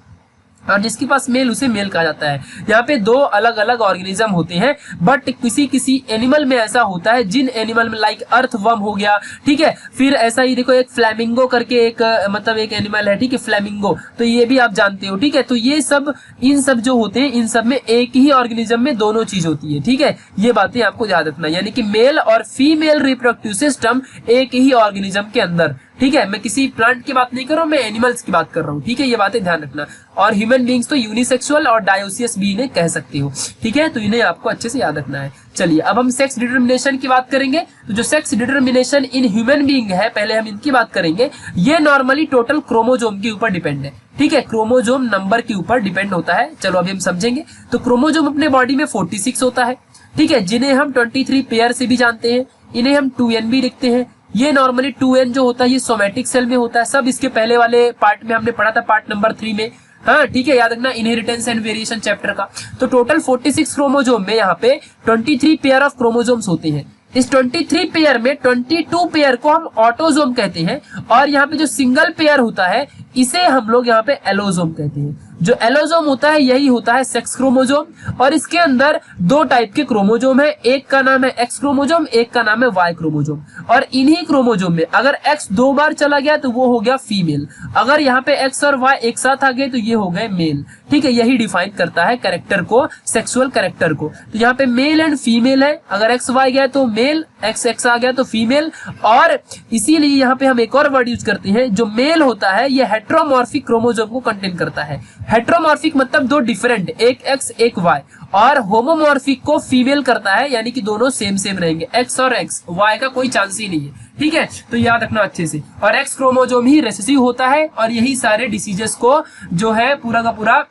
और जिसके पास मेल उसे मेल कहा जाता है। यहाँ पे दो अलग अलग ऑर्गेनिज्म होते हैं, बट किसी किसी एनिमल में ऐसा होता है, जिन एनिमल में लाइक अर्थवर्म हो गया, ठीक है, फिर ऐसा ही देखो एक फ्लैमिंगो करके एक मतलब एक एनिमल है, ठीक है, फ्लैमिंगो, तो ये भी आप जानते हो, ठीक है। तो ये सब इन सब जो होते हैं, इन सब में एक ही ऑर्गेनिज्म में दोनों चीज होती है, ठीक है, ये बातें आपको याद रखना। यानी कि मेल और फीमेल रिप्रोडक्टिव सिस्टम एक ही ऑर्गेनिज्म के अंदर, ठीक है। मैं किसी प्लांट की बात नहीं कर रहा हूं, मैं एनिमल्स की बात कर रहा हूं, ठीक है, ये बातें ध्यान रखना। और ह्यूमन बीइंग्स तो यूनिसेक्सुअल और डायोसियस भी इन्हें कह सकते हो, ठीक है, तो इन्हें आपको अच्छे से याद रखना है। चलिए अब हम सेक्स डिटर्मिनेशन की बात करेंगे। तो जो sex determination in human being है, पहले हम इनकी बात करेंगे। ये नॉर्मली टोटल क्रोमोजोम के ऊपर डिपेंड है, ठीक है, क्रोमोजोम नंबर के ऊपर डिपेंड होता है। चलो अभी हम समझेंगे। तो क्रोमोजोम अपने बॉडी में 46 होता है, ठीक है, जिन्हें हम 23 पेयर से भी जानते हैं, इन्हें हम 2n भी लिखते हैं। ये नॉर्मली 2n जो होता है ये सोमैटिक सेल में होता है, सब इसके पहले वाले पार्ट में हमने पढ़ा था, पार्ट नंबर 3 में, हाँ, ठीक है, याद रखना, इनहेरिटेंस एंड वेरिएशन चैप्टर का। तो टोटल 46 क्रोमोजोम में यहाँ पे 23 पेयर ऑफ क्रोमोजोम्स होते हैं। इस 23 पेयर में 22 पेयर को हम ऑटोजोम कहते हैं, और यहाँ पे जो सिंगल पेयर होता है इसे हम लोग यहाँ पे एलोजोम कहते हैं। जो एलोजोम होता है यही होता है सेक्स क्रोमोजोम, और इसके अंदर दो टाइप के क्रोमोजोम है, एक का नाम है एक्स क्रोमोजोम, एक का नाम है वाई क्रोमोजोम। और इन्हीं क्रोमोजोम में अगर एक्स 2 बार चला गया तो वो हो गया फीमेल, अगर यहाँ पे एक्स और वाई एक साथ आ गए तो ये हो गए मेल, ठीक है। यही डिफाइन करता है कैरेक्टर को, सेक्सुअल कैरेक्टर को। तो यहाँ पे मेल एंड फीमेल है, अगर एक्स वाई गया तो मेल, एक्स एक्स आ गया तो फीमेल। और इसीलिए यहाँ पे हम एक और वर्ड यूज करते हैं, जो मेल होता है ये हेट्रोमॉर्फिक क्रोमोजोम को कंटेन करता है। हेट्रोमॉर्फिक मतलब दो डिफरेंट, एक एक्स एक वाई, और होमोमॉर्फिक को फीमेल करता है, यानी कि दोनों सेम सेम रहेंगे, एक्स और एक्स, वाई का कोई चांस ही नहीं है, ठीक है। तो याद रखना अच्छे से। और एक्स क्रोमोजोम ही रिसेसिव होता है, और यही सारे डिसीजेस को जो है पूरा का पूरा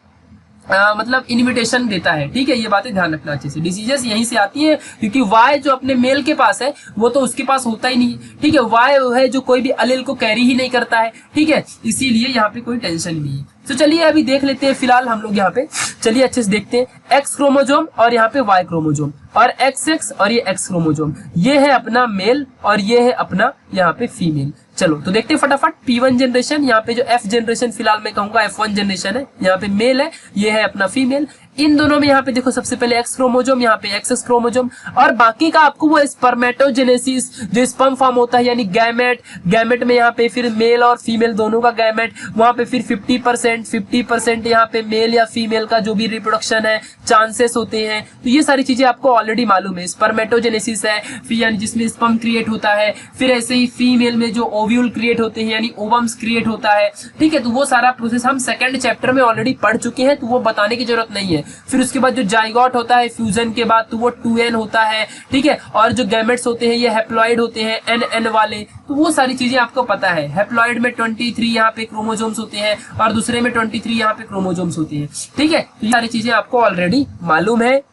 मतलब इन्विटेशन देता है, ठीक है, ये बातें ध्यान रखना अच्छे से। डिसीजेस यहीं से आती है, क्योंकि वाई जो अपने मेल के पास है वो तो उसके पास होता ही नहीं, ठीक है, वाई है जो कोई भी अलील को कैरी ही नहीं करता है, ठीक है, इसीलिए यहाँ पे कोई टेंशन नहीं है। तो चलिए अभी देख लेते हैं फिलहाल हम लोग यहाँ पे, चलिए अच्छे से देखते हैं। एक्स क्रोमोजोम और यहाँ पे वाई क्रोमोजोम, और एक्स एक्स और ये एक्स क्रोमोजोम, ये है अपना मेल और ये है अपना यहाँ पे फीमेल। चलो तो देखते हैं फटाफट। P1 जनरेशन, यहाँ पे जो F जनरेशन फिलहाल मैं कहूंगा F1 जनरेशन है, यहाँ पे मेल है, ये है अपना फीमेल। इन दोनों में यहाँ पे देखो सबसे पहले एक्स क्रोमोजोम, यहाँ पे एक्स क्रोमोजोम, और बाकी का आपको वो स्पर्मेटोजेनेसिस जो स्पर्म फॉर्म होता है, यानी गैमेट, गैमेट में यहाँ पे फिर मेल और फीमेल दोनों का गैमेट, वहां पे फिर 50% यहाँ पे मेल या फीमेल का जो भी रिप्रोडक्शन है चांसेस होते हैं। तो ये सारी चीजें आपको ऑलरेडी मालूम है। स्पर्मेटोजेनेसिस है फिर यानी जिसमें स्पर्म क्रिएट होता है, फिर ऐसे ही फीमेल में जो ओव्यूल क्रिएट होते हैं यानी ओवम्स क्रिएट होता है, ठीक है। तो वो सारा प्रोसेस हम सेकंड चैप्टर में ऑलरेडी पढ़ चुके हैं, तो वो बताने की जरूरत नहीं है। फिर उसके बाद जो जाइगोट होता है फ्यूजन के बाद, तो वो 2n होता है, ठीक है। और जो गैमेट्स होते हैं ये हैप्लॉइड होते हैं, n वाले, तो वो सारी चीजें आपको पता है। हैप्लॉइड में 23 यहाँ पे क्रोमोजोम्स होते हैं और दूसरे में 23 यहाँ पे क्रोमोजोम्स होते हैं, ठीक है। तो ये सारी चीजें आपको ऑलरेडी मालूम है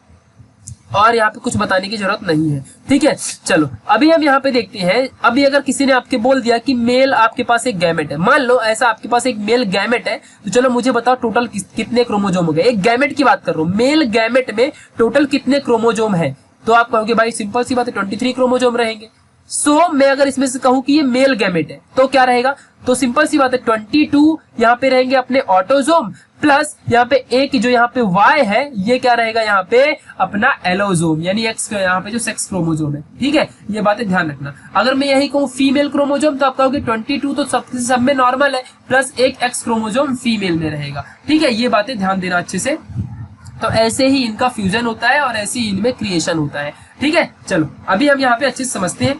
और यहाँ पे कुछ बताने की जरूरत नहीं है, ठीक है। चलो अभी हम यहाँ पे देखते हैं। अभी अगर किसी ने आपके बोल दिया कि मेल आपके पास एक गैमेट है, मान लो ऐसा आपके पास एक मेल गैमेट है, तो चलो मुझे बताओ टोटल कितने क्रोमोजोम हो गए। एक गैमेट की बात कर रहा हूँ, मेल गैमेट में टोटल कितने क्रोमोजोम है, तो आप कहोगे भाई सिंपल सी बात है 23 क्रोमोजोम रहेंगे। सो मैं अगर इसमें से कहूं कि ये मेल गैमेट है तो क्या रहेगा, तो सिंपल सी बात है 22 यहाँ पे रहेंगे अपने ऑटोजोम, प्लस यहाँ पे एक जो यहाँ पे वाई है ये क्या रहेगा यहाँ पे अपना एलोजोम, यानी एक्स यहाँ पे जो सेक्स क्रोमोजोम है, ठीक है। ये बातें ध्यान रखना। अगर मैं यही कहूँ फीमेल क्रोमोजोम तो आप कहोगे 22 तो सब में नॉर्मल है, प्लस एक एक्स क्रोमोजोम फीमेल में रहेगा, ठीक है। ये बातें ध्यान देना अच्छे से। तो ऐसे ही इनका फ्यूजन होता है और ऐसे ही इनमें क्रिएशन होता है, ठीक है। चलो अभी हम यहाँ पे अच्छे से समझते हैं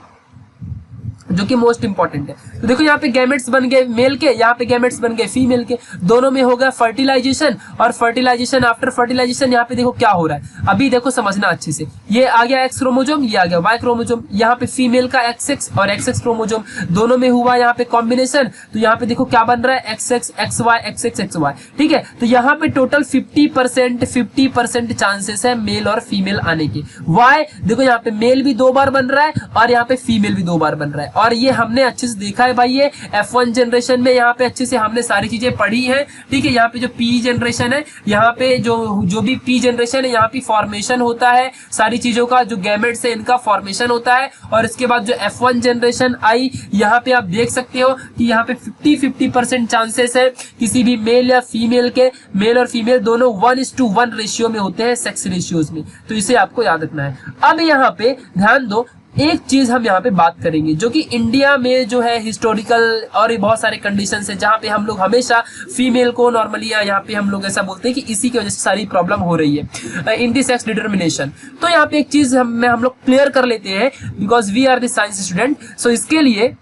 जो कि मोस्ट इंपॉर्टेंट है। तो देखो यहाँ पे गैमेट्स बन गए मेल के, यहाँ पे गैमेट्स बन गए फीमेल के, दोनों में हो गया फर्टिलाइजेशन, और फर्टिलाइजेशन आफ्टर फर्टिलाइजेशन यहाँ पे देखो क्या हो रहा है। अभी देखो समझना अच्छे से, ये आ गया एक्स क्रोमोजोम, ये आ गया वाई क्रोमोजोम, यहाँ पे फीमेल का एक्स एक्स और एक्स एक्स क्रोमोजोम दोनों में हुआ यहाँ पे कॉम्बिनेशन। तो यहाँ पे देखो क्या बन रहा है X X X Y X X X Y, ठीक है। तो यहाँ पे टोटल 50% चांसेस है मेल और फीमेल आने के। वाई देखो यहाँ पे मेल भी 2 बार बन रहा है और यहाँ पे फीमेल भी 2 बार बन रहा है, और ये हमने अच्छे से देखा है भाई, ये F1 जनरेशन में यहाँ पे अच्छे से हमने सारी चीजें पढ़ी हैं। ठीक है, यहाँ पे जो P जनरेशन है, यहाँ पे जो भी P जनरेशन है, यहाँ पे फॉर्मेशन होता है सारी चीजों का, जो गैमेट्स है इनका फॉर्मेशन होता है। और इसके बाद जो F1 जनरेशन आई, यहाँ पे आप देख सकते हो कि यहाँ पे 50-50% चांसेस है किसी भी मेल या फीमेल के, मेल और फीमेल दोनों 1:1 रेशियो में होते हैं सेक्स रेशियोज में, तो इसे आपको याद रखना है। अब यहाँ पे ध्यान दो, एक चीज हम यहाँ पे बात करेंगे जो कि इंडिया में जो है हिस्टोरिकल और ये बहुत सारे कंडीशंस है जहाँ पे हम लोग हमेशा फीमेल को नॉर्मली यहाँ पे हम लोग ऐसा बोलते हैं कि इसी की वजह से सारी प्रॉब्लम हो रही है इन दी सेक्स डिटर्मिनेशन। तो यहाँ पे एक चीज हम लोग क्लियर कर लेते हैं, because we are the science student. So इसके लिए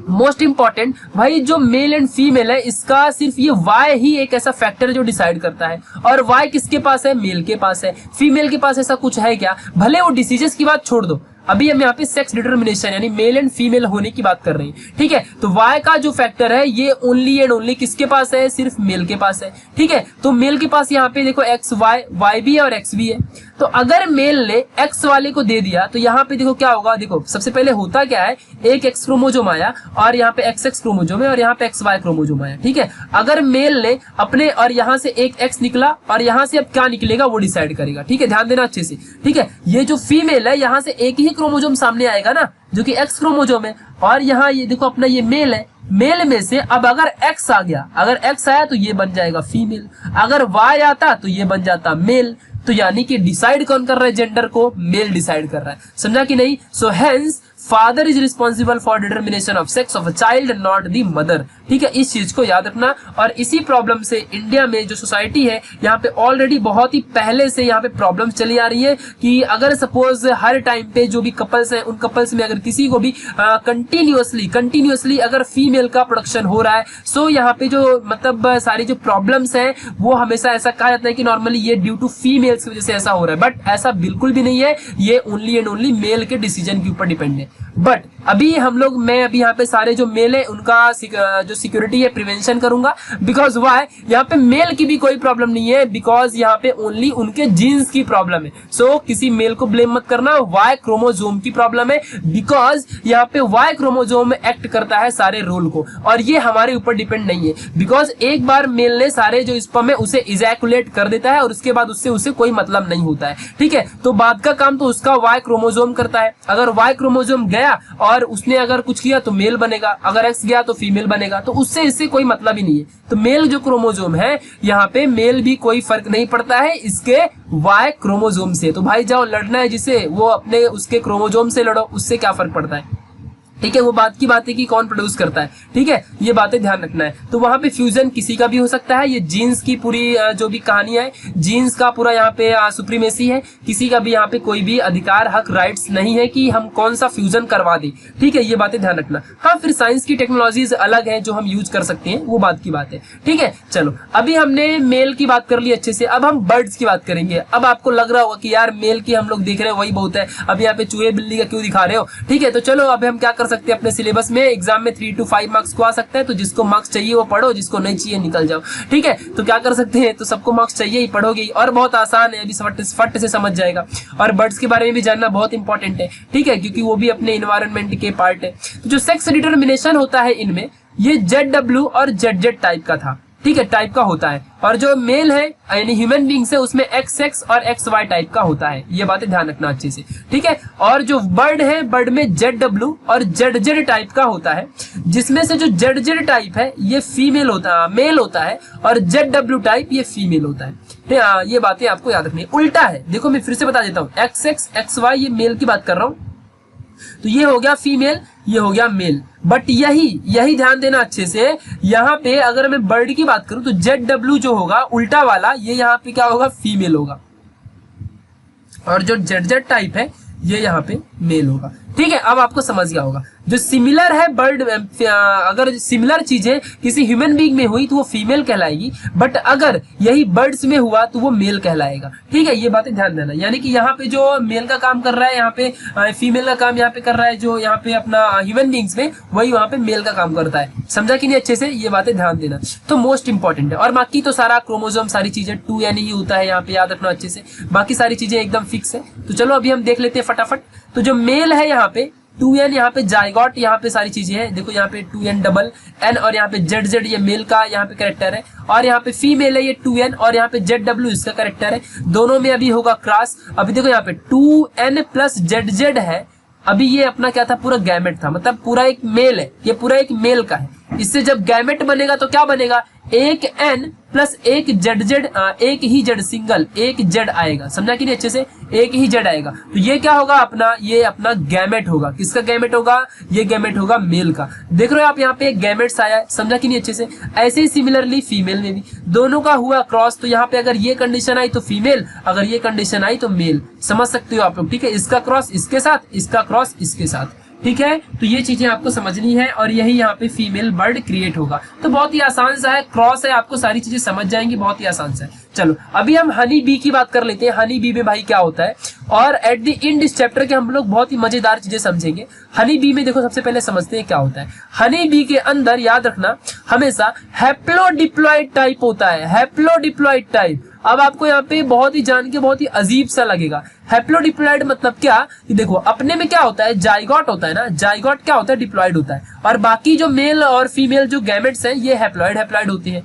मोस्ट इंपॉर्टेंट भाई, जो मेल एंड फीमेल है इसका सिर्फ ये वाई ही एक ऐसा फैक्टर है जो डिसाइड करता है। और वाई किसके पास है? मेल के पास है। फीमेल के पास ऐसा कुछ है क्या? भले वो डिसीजेस की बात छोड़ दो, अभी हम यहाँ पे सेक्स डिटर्मिनेशन यानी मेल एंड फीमेल होने की बात कर रहे हैं। ठीक है, तो वाई का जो फैक्टर है ये ओनली एंड ओनली किसके पास है? सिर्फ मेल के पास है। ठीक है, तो मेल के पास यहाँ पे देखो एक्स वाई भी है और एक्स भी है। तो अगर मेल ने एक्स वाले को दे दिया तो यहाँ पे देखो क्या होगा। देखो सबसे पहले होता क्या है, एक एक्स क्रोमोजोम आया और यहाँ पे एक्स क्रोमोजोम है और यहाँ पे XY क्रोमोजोम आया। ठीक है, अगर मेल ने अपने और यहाँ से एक एक्स निकला और यहाँ से अब क्या निकलेगा वो डिसाइड करेगा। ठीक है, ध्यान देना अच्छे से। ठीक है, ये जो फीमेल है यहाँ से एक ही क्रोमोजोम सामने आएगा ना, जो कि एक्स क्रोमोजोम है, और यहाँ ये देखो अपना ये मेल है। मेल में से अब अगर एक्स आ गया, अगर एक्स आया तो ये बन जाएगा फीमेल, अगर वाई आता तो ये बन जाता मेल। तो यानी कि डिसाइड कौन कर रहा है जेंडर को? मेल डिसाइड कर रहा है। समझा कि नहीं? So hence father is responsible for determination of sex of a child not the mother. ठीक है, इस चीज को याद रखना। और इसी प्रॉब्लम से इंडिया में जो सोसाइटी है यहाँ पे ऑलरेडी बहुत ही पहले से यहाँ पे प्रॉब्लम चली आ रही है कि अगर सपोज हर टाइम पे जो भी कपल्स हैं उन कपल्स में अगर किसी को भी कंटिन्यूअसली अगर फीमेल का प्रोडक्शन हो रहा है, सो यहाँ पे जो मतलब सारी जो प्रॉब्लम्स हैं वो हमेशा ऐसा कहा जाता है कि नॉर्मली ये ड्यू टू फीमेल्स की वजह से ऐसा हो रहा है, बट ऐसा बिल्कुल भी नहीं है। ये ओनली एंड ओनली मेल के डिसीजन के ऊपर डिपेंड है। बट अभी मैं अभी यहाँ पे सारे जो मेल है उनका जो सिक्योरिटी है प्रिवेंशन करूंगा, बिकॉज वाई यहाँ पे मेल की भी कोई प्रॉब्लम नहीं है, बिकॉज यहाँ पे ओनली उनके जीन्स की प्रॉब्लम है। सो किसी मेल को ब्लेम मत करना, वाई क्रोमोजोम की प्रॉब्लम है, बिकॉज यहाँ पे वाई क्रोमोजोम एक्ट करता है सारे रोल को और ये हमारे ऊपर डिपेंड नहीं है। बिकॉज एक बार मेल ने सारे जो स्पर्म है उसे इजैकुलेट कर देता है और उसके बाद उससे कोई मतलब नहीं होता है। ठीक है, तो बाद का काम तो उसका वाई क्रोमोजोम करता है। अगर वाई क्रोमोजोम गया और उसने अगर कुछ किया तो मेल बनेगा, अगर एक्स गया तो फीमेल बनेगा, तो उससे इससे कोई मतलब ही नहीं है। तो मेल जो क्रोमोजोम है यहाँ पे मेल भी कोई फर्क नहीं पड़ता है इसके वाई क्रोमोजोम से। तो भाई जाओ लड़ना है जिसे, वो अपने उसके क्रोमोजोम से लड़ो, उससे क्या फर्क पड़ता है। ठीक है, वो बात की बात है कि कौन प्रोड्यूस करता है। ठीक है, ये बातें ध्यान रखना है। तो वहां पे फ्यूजन किसी का भी हो सकता है। ये जीन्स की पूरी जो भी कहानी है, जीन्स का पूरा यहाँ पे सुप्रीमेसी है। किसी का भी यहाँ पे कोई भी अधिकार हक राइट्स नहीं है कि हम कौन सा फ्यूजन करवा दें। ठीक है, ये बातें ध्यान रखना। हाँ, फिर साइंस की टेक्नोलॉजीज अलग है जो हम यूज कर सकते हैं, वो बात की बात है। ठीक है, चलो अभी हमने मेल की बात कर ली अच्छे से, अब हम बर्ड्स की बात करेंगे। अब आपको लग रहा होगा कि यार मेल की हम लोग देख रहे हैं वही बहुत है, अब यहाँ पे चूहे बिल्ली का क्यों दिखा रहे हो। ठीक है, तो चलो अब हम क्या कर सकते हैं, अपने सिलेबस में एग्जाम में 3 to 5 मार्क्स को आ सकता है, तो जिसको मार्क्स चाहिए वो पढ़ो, जिसको नहीं चाहिए निकल जाओ। ठीक है, तो क्या कर सकते हैं, तो सबको मार्क्स चाहिए ही, पढ़ोगे ही, और बहुत आसान है, अभी फट से समझ जाएगा। और बर्ड्स के बारे में भी जानना बहुत इंपॉर्टेंट है। ठीक है, क्योंकि वो भी अपने इन्वायरमेंट के पार्ट है। तो जो सेक्स डिटर्मिनेशन होता है इनमें, ये ZW और ZZ टाइप का था। ठीक है, टाइप का होता है। और जो मेल है यानी ह्यूमन बींग्स है उसमें XX और XY टाइप का होता है। ये बातें ध्यान रखना अच्छे से। ठीक है, और जो बर्ड है, बर्ड में ZW और ZZ टाइप का होता है, जिसमें से जो ZZ टाइप है ये फीमेल होता है, मेल होता है, और ZW टाइप ये फीमेल होता है। ये बातें आपको याद रखनी है। उल्टा है, देखो मैं फिर से बता देता हूँ, XX XY ये मेल की बात कर रहा हूँ, तो ये हो गया फीमेल, ये हो गया मेल। बट यही ध्यान देना अच्छे से, यहाँ पे अगर मैं बर्ड की बात करूं तो ZW जो होगा उल्टा वाला, ये यहाँ पे क्या होगा, फीमेल होगा, और जो ZZ टाइप है ये यहाँ पे मेल होगा। ठीक है, अब आपको समझ गया होगा। जो सिमिलर है बर्ड, अगर सिमिलर चीजें किसी ह्यूमन बीइंग में हुई तो वो फीमेल कहलाएगी, बट अगर यही बर्ड्स में हुआ तो वो मेल कहलाएगा। ठीक है, ये बातें ध्यान देना। यानी कि यहाँ पे जो मेल का काम कर रहा है, यहाँ पे फीमेल का काम यहाँ पे कर रहा है, जो यहाँ पे अपना ह्यूमन बीइंग्स में, वही वहाँ पे मेल का काम करता है। समझा कि नहीं अच्छे से, ये बातें ध्यान देना तो मोस्ट इंपॉर्टेंट है। और बाकी तो सारा क्रोमोसोम सारी चीजें 2n ही होता है, यहाँ पे याद रखना अच्छे से, बाकी सारी चीजें एकदम फिक्स है। तो चलो अभी हम देख लेते हैं फटाफट। तो जो मेल है यहाँ पे 2n यहाँ पे जाइगोट, यहाँ पे सारी चीजें हैं, देखो यहाँ पे 2n डबल n, और यहाँ पे ZZ ये मेल का यहाँ पे कैरेक्टर है, और यहाँ पे फीमेल है ये 2n, और यहाँ पे ZW इसका कैरेक्टर है। दोनों में अभी होगा क्रॉस। अभी देखो यहाँ पे 2n प्लस ZZ है, अभी ये अपना क्या था, पूरा गैमेट था, मतलब पूरा एक मेल है, ये पूरा एक मेल का है। इससे जब गैमेट बनेगा तो क्या बनेगा, एक n प्लस एक ZZ, एक ही Z सिंगल, एक Z आएगा, समझा कि नहीं अच्छे से, एक ही Z आएगा। तो ये क्या होगा अपना, ये अपना गैमेट होगा। किसका गैमेट होगा, ये गैमेट होगा मेल का। देख रहे हो आप यहाँ पे एक गैमेट्स आया है, समझा कि नहीं अच्छे से। ऐसे ही सिमिलरली फीमेल में भी दोनों का हुआ क्रॉस, तो यहाँ पे अगर ये कंडीशन आई तो फीमेल, अगर ये कंडीशन आई तो मेल, समझ सकते हो आप लोग, ठीक है। इसका क्रॉस इसके साथ, इसका क्रॉस इसके साथ, ठीक है। तो ये चीजें आपको समझनी है, और यही यहाँ पे फीमेल बर्ड क्रिएट होगा। तो बहुत ही आसान सा है, क्रॉस है, आपको सारी चीजें समझ जाएंगी, बहुत ही आसान सा है। चलो अभी हम हनी बी की बात कर लेते हैं। हनी बी में भाई क्या होता है, और एट द एंड इस चैप्टर के हम लोग बहुत ही मजेदार चीजें समझेंगे। हनी बी में देखो सबसे पहले समझते हैं क्या होता है। हनी बी के अंदर याद रखना हमेशा हैप्लोडिप्लॉइड टाइप होता है, हैप्लोडिप्लॉइड टाइप। अब आपको यहाँ पे बहुत ही जान के बहुत ही अजीब सा लगेगा, हैप्लोडिप्लॉइड मतलब क्या, कि देखो अपने में क्या होता है, जाइगोट होता है ना, जाइगोट क्या होता है, डिप्लॉइड होता है, और बाकी जो मेल और फीमेल जो गैमेट्स हैं ये हैप्लॉइड होती है।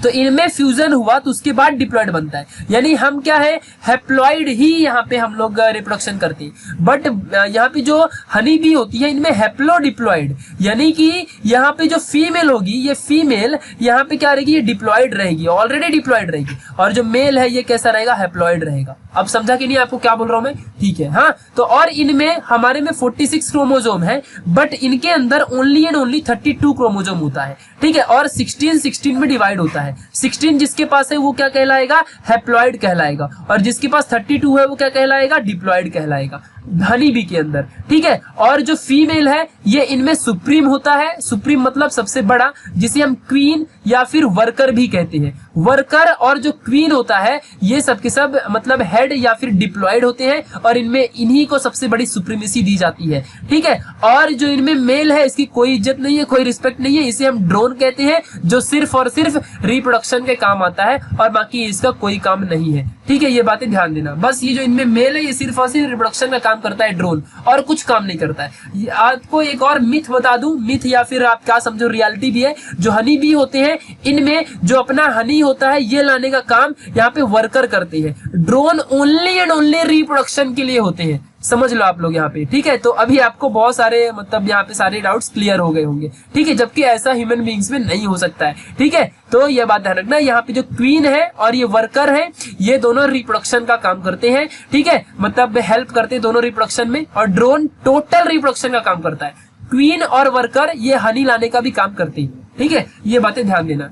तो इनमें फ्यूजन हुआ तो उसके बाद डिप्लॉइड बनता है, यानी हम क्या है, हैप्लॉइड ही यहाँ पे हम लोग रिप्रोडक्शन करते हैं। बट यहाँ पे जो हनी बी होती है इनमें हैप्लोडिप्लॉइड, यानी कि यहाँ पे जो फीमेल होगी, ये फीमेल यहाँ पे क्या रहेगी, ये डिप्लॉइड रहेगी, ऑलरेडी डिप्लॉइड रहेगी, और जो मेल है ये कैसा रहेगा, हैप्लॉइड रहेगा। अब समझा कि नहीं आपको क्या बोल रहा हूं मैं, ठीक है। हाँ, तो और इनमें हमारे में 46 क्रोमोजोम है, बट इनके अंदर ओनली एंड ओनली 32 क्रोमोजोम होता है, ठीक है। और 16 में डिवाइड होता है। 16 जिसके पास है वो क्या कहलाएगा, हैप्लॉइड कहलाएगा, और जिसके पास 32 है वो क्या कहलाएगा, डिप्लॉइड कहलाएगा हनी बी के अंदर, ठीक है। और जो फीमेल है ये इनमें सुप्रीम होता है, सुप्रीम मतलब सबसे बड़ा, जिसे हम क्वीन या फिर वर्कर भी कहते हैं। वर्कर और जो क्वीन होता है ये सब के सब मतलब हेड या फिर डिप्लॉइड होते हैं, और इनमें इन्हीं को सबसे बड़ी सुप्रीमेसी दी जाती है, ठीक है। और जो इनमें मेल है इसकी कोई इज्जत नहीं है, कोई रिस्पेक्ट नहीं है, इसे हम ड्रोन कहते हैं, जो सिर्फ और सिर्फ रिप्रोडक्शन के काम आता है, और बाकी इसका कोई काम नहीं है, ठीक है। ये बातें ध्यान देना, बस ये जो इनमें मेल है ये सिर्फ और सिर्फ रिप्रोडक्शन का काम करता है, ड्रोन, और कुछ काम नहीं करता है। आपको एक और मिथ बता दूं, मिथ या फिर आप क्या समझो रियलिटी भी है, जो हनी बी होते हैं इनमें जो अपना हनी होता है ये लाने का काम यहाँ पे वर्कर करते हैं। Drone only and only reproduction के लिए होते हैं, समझ लो आप लोग यहाँ पे, ठीक है। तो अभी आपको बहुत सारे मतलब यहाँ पे सारे डाउट्स क्लियर हो गए होंगे, ठीक है, जबकि ऐसा ह्यूमन बीइंग्स में नहीं हो सकता है, ठीक है। तो ये बात ध्यान रखना, यहाँ पे जो क्वीन है और ये वर्कर है ये दोनों रिप्रोडक्शन का काम करते हैं, ठीक है, मतलब हेल्प करते हैं दोनों रिप्रोडक्शन में, और ड्रोन टोटल रिप्रोडक्शन का काम करता है। क्वीन और वर्कर ये हनी लाने का भी काम करते हैं, ठीक है, ये बातें ध्यान देना।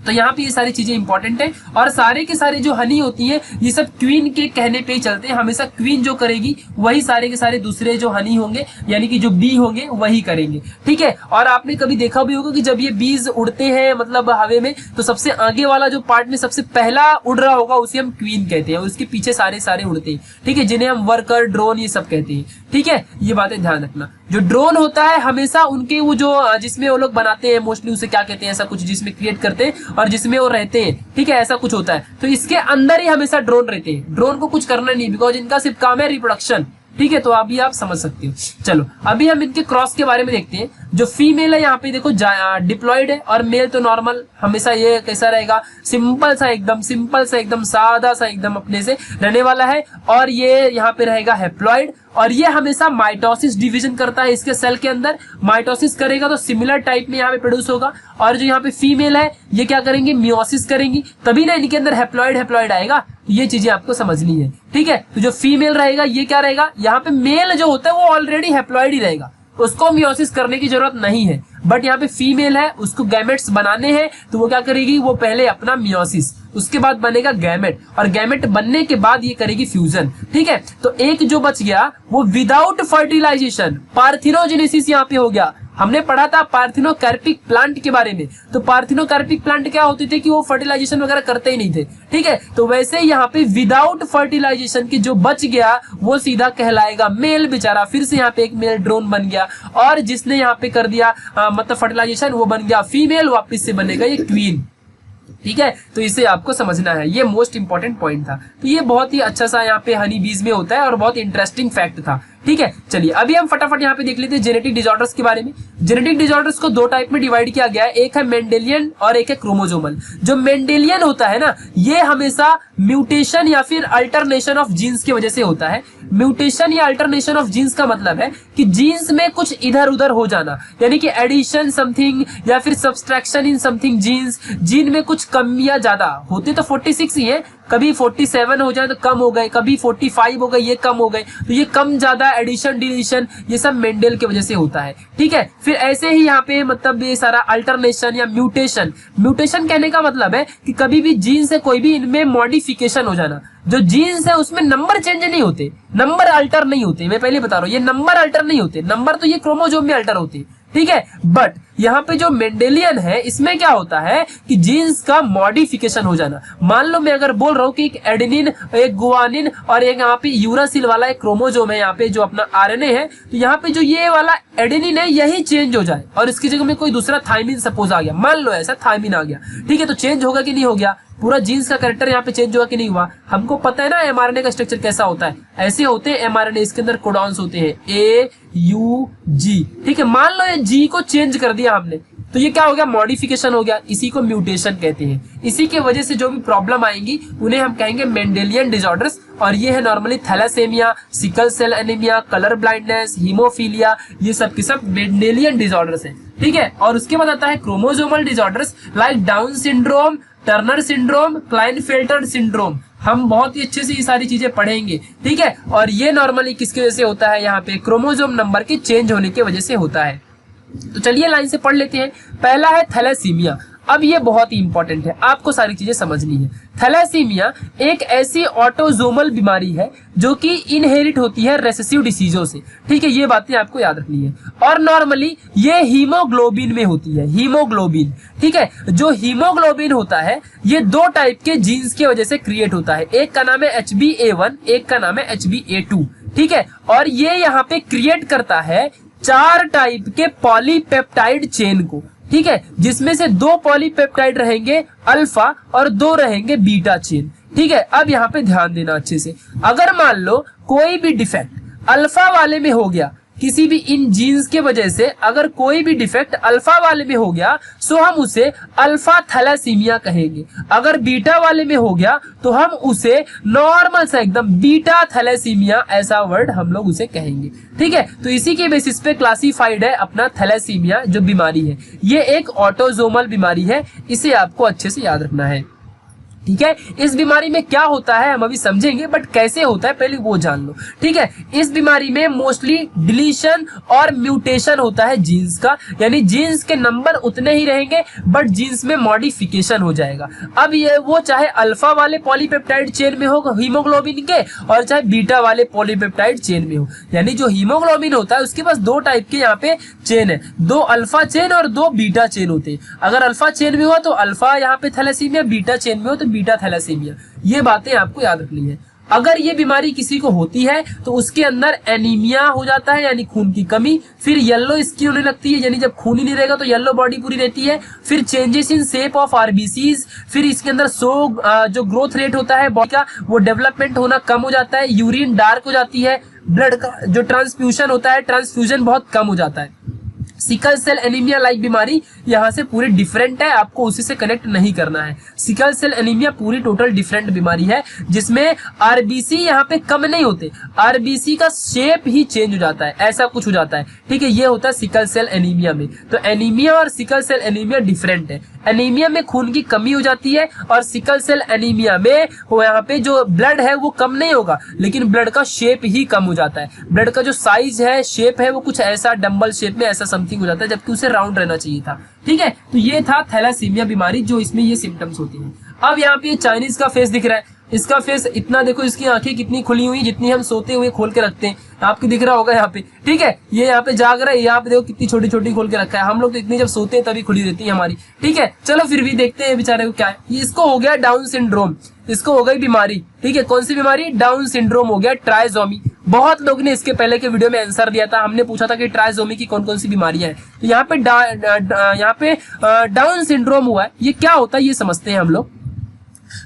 तो यहाँ पे ये सारी चीजें इंपॉर्टेंट है, और सारे के सारे जो हनी होती है ये सब क्वीन के कहने पे ही चलते हैं। हमेशा क्वीन जो करेगी वही सारे के सारे दूसरे जो हनी होंगे यानी कि जो बी होंगे वही करेंगे, ठीक है। और आपने कभी देखा भी होगा कि जब ये बीज उड़ते हैं मतलब हवा में, तो सबसे आगे वाला जो पार्ट में सबसे पहला उड़ रहा होगा उसे हम क्वीन कहते हैं, और उसके पीछे सारे सारे उड़ते हैं, ठीक है, जिन्हें हम वर्कर ड्रोन ये सब कहते हैं, ठीक है। ये बातें ध्यान रखना। जो ड्रोन होता है हमेशा उनके वो जो जिसमें वो लोग बनाते हैं, मोस्टली उसे क्या कहते हैं, ऐसा कुछ जिसमें क्रिएट करते हैं और जिसमें वो रहते हैं, ठीक है, ऐसा कुछ होता है। तो इसके अंदर ही हमेशा ड्रोन रहते हैं, ड्रोन को कुछ करना नहीं, बिकॉज इनका सिर्फ काम है रिप्रोडक्शन, ठीक है। तो अभी आप समझ सकते हो। चलो अभी हम इनके क्रॉस के बारे में देखते हैं। जो फीमेल है यहाँ पे देखो डिप्लॉइड है, और मेल तो नॉर्मल हमेशा ये कैसा रहेगा, सिंपल सा एकदम सादा सा एकदम अपने से रहने वाला है, और ये यहाँ पे रहेगा हैप्लॉइड, और ये हमेशा माइटोसिस डिवीजन करता है इसके सेल के अंदर। माइटोसिस करेगा तो सिमिलर टाइप में यहाँ पे प्रोड्यूस होगा, और जो यहाँ पे फीमेल है ये क्या करेंगे, मियोसिस करेंगी, तभी ना इनके अंदर हैप्लॉइड आएगा। ये चीजें आपको समझनी है, ठीक है। तो जो फीमेल रहेगा ये क्या रहेगा, यहाँ पे मेल जो होता है वो ऑलरेडी हैप्लॉइड ही रहेगा, उसको मियोसिस करने की जरूरत नहीं है। बट यहाँ पे फीमेल है, उसको गैमेट्स बनाने हैं, तो वो क्या करेगी, वो पहले अपना मियोसिस, उसके बाद बनेगा गैमेट, और गैमेट बनने के बाद ये करेगी फ्यूजन, ठीक है। तो एक जो बच गया वो विदाउट फर्टिलाइजेशन, पार्थिनोजेनेसिस यहाँ पे हो गया। हमने पढ़ा था पार्थिनोकार्पिक प्लांट के बारे में, तो पार्थिनोकार्पिक प्लांट क्या होते थे कि वो फर्टिलाइजेशन वगैरह करते ही नहीं थे, ठीक है। तो वैसे यहाँ पे विदाउट फर्टिलाइजेशन के जो बच गया वो सीधा कहलाएगा मेल बेचारा। फिर से यहाँ पे एक मेल ड्रोन बन गया, और जिसने यहाँ पे कर दिया मतलब फर्टिलाइजेशन वो बन गया फीमेल, वापस से बनेगा ये क्वीन, ठीक है। तो इसे आपको समझना है, ये मोस्ट इंपॉर्टेंट पॉइंट था। तो ये बहुत ही अच्छा सा यहाँ पे हनी बीज में होता है, और बहुत इंटरेस्टिंग फैक्ट था, ठीक है, चलिए अभी हम फटाफट यहाँ पे देख लेते हैं जेनेटिक डिसऑर्डर्स के बारे में। जेनेटिक डिसऑर्डर्स को दो टाइप में डिवाइड किया गया है, एक है मेंडेलियन और एक है क्रोमोसोमल। जो मेंडेलियन होता है ना, ये हमेशा म्यूटेशन या फिर अल्टरनेशन ऑफ जीन्स की वजह से होता है। म्यूटेशन या अल्टरनेशन ऑफ जीन्स का मतलब है कि जीन्स में कुछ इधर उधर हो जाना, यानी कि एडिशन समथिंग या फिर subtraction in something genes, gene में कुछ कम या ज्यादा होते तो 46 ही है, कभी 47 हो जाए तो कम हो गए, कभी 45 हो गए ये कम हो गए, तो ये कम ज्यादा एडिशन डिलीशन ये सब मेंडेल की वजह से होता है। ठीक है, फिर ऐसे ही यहाँ पे मतलब ये सारा अल्टरनेशन या म्यूटेशन, म्यूटेशन कहने का मतलब है कि कभी भी जीन से कोई भी इनमें मॉडिफिकेशन हो जाना। जो जीन्स है उसमें नंबर चेंज नहीं होते, नंबर अल्टर नहीं होते, मैं पहले बता रहा हूँ ये नंबर अल्टर नहीं होते, नंबर तो ये क्रोमोसोम में अल्टर होते, ठीक है। बट यहाँ पे जो मेंडेलियन है इसमें क्या होता है कि जीन्स का मॉडिफिकेशन हो जाना। मान लो मैं अगर बोल रहा हूँ कि एक एडेनिन, एक गुआनिन और एक यहाँ पे यूरासिल वाला एक क्रोमोसोम है, यहाँ पे जो अपना आरएनए है, तो यहाँ पे जो ये वाला एडेनिन है यही चेंज हो जाए और इसकी जगह में कोई दूसरा थाइमिन सपोज आ गया, मान लो ऐसा थाइमिन आ गया, ठीक है, तो चेंज होगा कि नहीं हो गया, पूरा जीन्स का कैरेक्टर यहाँ पे चेंज हुआ कि नहीं हुआ। हमको पता है ना एमआरएनए का स्ट्रक्चर कैसा होता है, ऐसे होते हैं एमआरएनए, इसके अंदर कोडॉन्स होते हैं ए यू जी, ठीक है। मान लो ये जी को चेंज कर दिया हमने, तो ये क्या हो गया, मॉडिफिकेशन हो गया, इसी को म्यूटेशन कहते हैं। इसी के वजह से जो भी प्रॉब्लम आएंगी उन्हें हम कहेंगे मेंडेलियन डिसऑर्डर्स, और ये है normally thalassaemia, sickle cell anaemia, colour blindness, haemophilia, ये सब के सब मेंडेलियन डिसऑर्डर्स हैं, ठीक है। और उसके बाद आता है chromosomal disorders like down syndrome, Turner syndrome, Klinefelter syndrome. हम बहुत ही अच्छे से ये सारी चीजें पढ़ेंगे, ठीक है। और ये नॉर्मली किसकी वजह से होता है, यहाँ पे क्रोमोसोम नंबर के चेंज होने की वजह से होता है। तो चलिए लाइन से पढ़ लेते हैं। पहला है थैलेसीमिया। अब ये बहुत ही इंपॉर्टेंट है, आपको सारी चीजें समझनी है। थैलेसीमिया एक ऐसी ऑटोजोमल बीमारी है जो कि इनहेरिट होती है रेसेसिव डिसीजों से, ठीक है, ये बातें आपको याद रखनी है। और नॉर्मली ये हीमोग्लोबिन में होती है, हीमोग्लोबिन, ठीक है। जो हीमोग्लोबिन होता है ये दो टाइप के जीन्स की वजह से क्रिएट होता है, एक का नाम है HbA1, एक का नाम है HbA2, ठीक है। और ये यहाँ पे क्रिएट करता है 4 टाइप के पॉलीपेप्टाइड चेन को, ठीक है, जिसमें से 2 पॉलीपेप्टाइड रहेंगे अल्फा और 2 रहेंगे बीटा चेन, ठीक है। अब यहाँ पे ध्यान देना अच्छे से, अगर मान लो कोई भी डिफेक्ट अल्फा वाले में हो गया, किसी भी इन जीन्स के वजह से अगर कोई भी डिफेक्ट अल्फा वाले में हो गया सो हम उसे अल्फा थैलेसीमिया कहेंगे। अगर बीटा वाले में हो गया तो हम उसे नॉर्मल सा एकदम बीटा थैलेसीमिया, ऐसा वर्ड हम लोग उसे कहेंगे, ठीक है। तो इसी के बेसिस पे क्लासिफाइड है अपना थैलेसीमिया जो बीमारी है। ये एक ऑटोजोमल बीमारी है, इसे आपको अच्छे से याद रखना है, ठीक है। इस बीमारी में क्या होता है हम अभी समझेंगे, बट कैसे होता है पहले वो जान लो, ठीक है। इस बीमारी में मोस्टली डिलीशन और म्यूटेशन होता है जीन्स का, यानी जीन्स के नंबर उतने ही रहेंगे बट जीन्स में मॉडिफिकेशन हो जाएगा। अब ये वो चाहे अल्फा वाले पॉलीपेप्टाइड चेन में हो हीमोग्लोबिन के, और चाहे बीटा वाले पॉलीपेप्टाइड चेन में हो, यानी जो हीमोग्लोबिन होता है उसके पास 2 टाइप के यहाँ पे चेन है, 2 अल्फा चेन और 2 बीटा चेन होते हैं। अगर अल्फा चेन में हुआ तो अल्फा यहाँ पे थैलेसीमिया, बीटा चेन में हो तो बीटा थैलेसीमिया, ये बातें आपको याद रखनी है। अगर ये बीमारी किसी को होती है तो उसके अंदर एनीमिया हो जाता है, यानी खून की कमी, फिर येलो स्किन होने लगती है, यानी जब खून ही नहीं रहेगा तो येलो बॉडी पूरी रहती है, फिर changes in shape of RBCs, फिर इसके अंदर जो ग्रोथ रेट होता है बॉडी का वो डेवलपमेंट होना कम हो जाता है, यूरिन डार्क हो जाती है, ब्लड का जो ट्रांसफ्यूजन होता है ट्रांसफ्यूजन बहुत कम हो जाता है। सिकल सेल एनीमिया लाइक बीमारी यहाँ से पूरी डिफरेंट है, आपको उसी से कनेक्ट नहीं करना है। सिकल सेल एनीमिया पूरी टोटल डिफरेंट बीमारी है जिसमें आरबीसी यहाँ पे कम नहीं होते, आरबीसी का शेप ही चेंज हो जाता है, ऐसा कुछ हो जाता है, ठीक है। ये होता है सिकल सेल एनीमिया में। तो एनीमिया और सिकल सेल एनीमिया डिफरेंट है। एनीमिया में खून की कमी हो जाती है और सिकल सेल एनीमिया में वो यहाँ पे जो ब्लड है वो कम नहीं होगा, लेकिन ब्लड का शेप ही कम हो जाता है। ब्लड का जो साइज है, शेप है, वो कुछ ऐसा डंबल शेप में ऐसा समथिंग हो जाता है, जबकि उसे राउंड रहना चाहिए था, ठीक है। तो ये था थैलेसीमिया बीमारी जो इसमें ये सिम्टम्स होती हैं। अब यहाँ पे चाइनीज का फेस दिख रहा है, इसका फेस इतना देखो, इसकी आंखें कितनी खुली हुई जितनी हम सोते हुए खोल के रखते हैं, आपको दिख रहा होगा यहाँ पे, ठीक है। ये यहाँ पे जाग रहा है, यहाँ पे देखो कितनी छोटी छोटी खोल के रखा है, हम लोग तो इतनी जब सोते हैं तभी खुली रहती है हमारी, ठीक है। चलो फिर भी देखते हैं बेचारे को क्या है। इसको हो गया डाउन सिंड्रोम, इसको हो गई बीमारी, ठीक है। कौन सी बीमारी? डाउन सिंड्रोम हो गया, ट्राइजोमी। बहुत लोग ने इसके पहले के वीडियो में आंसर दिया था, हमने पूछा था कि ट्राइजोमी की कौन कौन सी बीमारियां हैं। तो यहाँ पे डाउन सिंड्रोम हुआ है, ये क्या होता है ये समझते हैं हम लोग।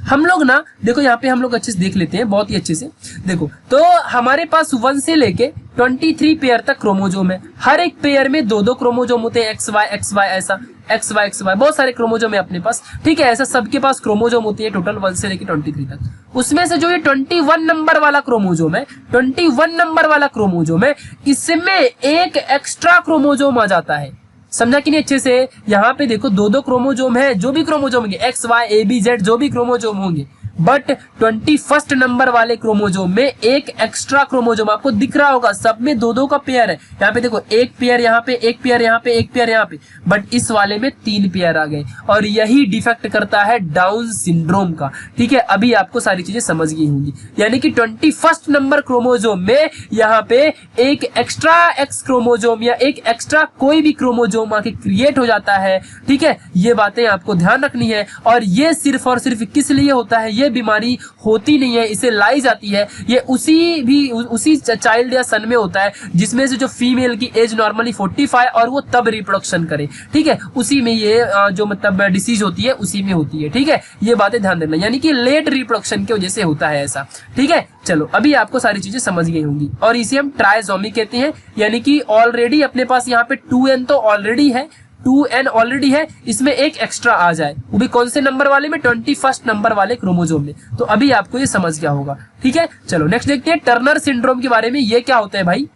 हम लोग ना देखो यहाँ पे हम लोग अच्छे से देख लेते हैं, बहुत ही अच्छे से देखो। तो हमारे पास 1 से लेके 23 पेयर तक क्रोमोजोम है। हर एक पेयर में 2-2 क्रोमोजोम होते हैं, XY ऐसा, XY बहुत सारे क्रोमोजोम है अपने पास, ठीक है। ऐसा सबके पास क्रोमोजोम होती है टोटल 1 से लेके 23 तक। उसमें से जो ये 21 नंबर वाला क्रोमोजोम है, 21 नंबर वाला क्रोमोजोम है, इसमें एक एक्स्ट्रा क्रोमोजोम आ जाता है। समझा कि नहीं अच्छे से? यहाँ पे देखो 2-2 क्रोमोजोम है, जो भी क्रोमोजोम होंगे XY AB Z जो भी क्रोमोजोम होंगे, बट 21 नंबर वाले क्रोमोजोम में एक एक्स्ट्रा क्रोमोजोम आपको दिख रहा होगा। सब में 2-2 का पेयर है। यहाँ पे देखो एक पेयर यहाँ पे, एक पेयर यहाँ पे, एक पेयर यहाँ पे, बट इस वाले में 3 पेयर आ गए और यही डिफेक्ट करता है डाउन सिंड्रोम का, ठीक है। अभी आपको सारी चीजें समझ गई होंगी। यानी कि 21 नंबर क्रोमोजोम में यहाँ पे एक एक्स्ट्रा एक्स क्रोमोजोम या एक एक्स्ट्रा कोई भी क्रोमोजोम आके क्रिएट हो जाता है, ठीक है। ये बातें आपको ध्यान रखनी है। और ये सिर्फ और सिर्फ किस लिए होता है? ये बीमारी होती नहीं है, इसे लाई जाती है। ये उसी चाइल्ड या सन में होता है जिसमें से जो फीमेल की एज नॉर्मली 45 और वो तब रिप्रोडक्शन करे, ठीक है। उसी में ये जो मतलब डिसीज होती है उसी में होती है, ठीक है। ये बातें ध्यान देना, यानी कि लेट रिप्रोडक्शन की वजह से होता है ऐसा, ठीक है। चलो अभी आपको सारी चीजें समझ गई होंगी। और इसे हम ट्राइसोमी कहते हैं, यानी कि ऑलरेडी अपने पास यहाँ पे 2n तो ऑलरेडी है, 2n ऑलरेडी है, इसमें एक एक्स्ट्रा आ जाए, वो भी कौन से नंबर वाले में? 21 नंबर वाले क्रोमोजोम में। तो अभी आपको ये समझ गया होगा, ठीक है। चलो नेक्स्ट देखते हैं टर्नर सिंड्रोम के बारे में। ये क्या होता है भाई?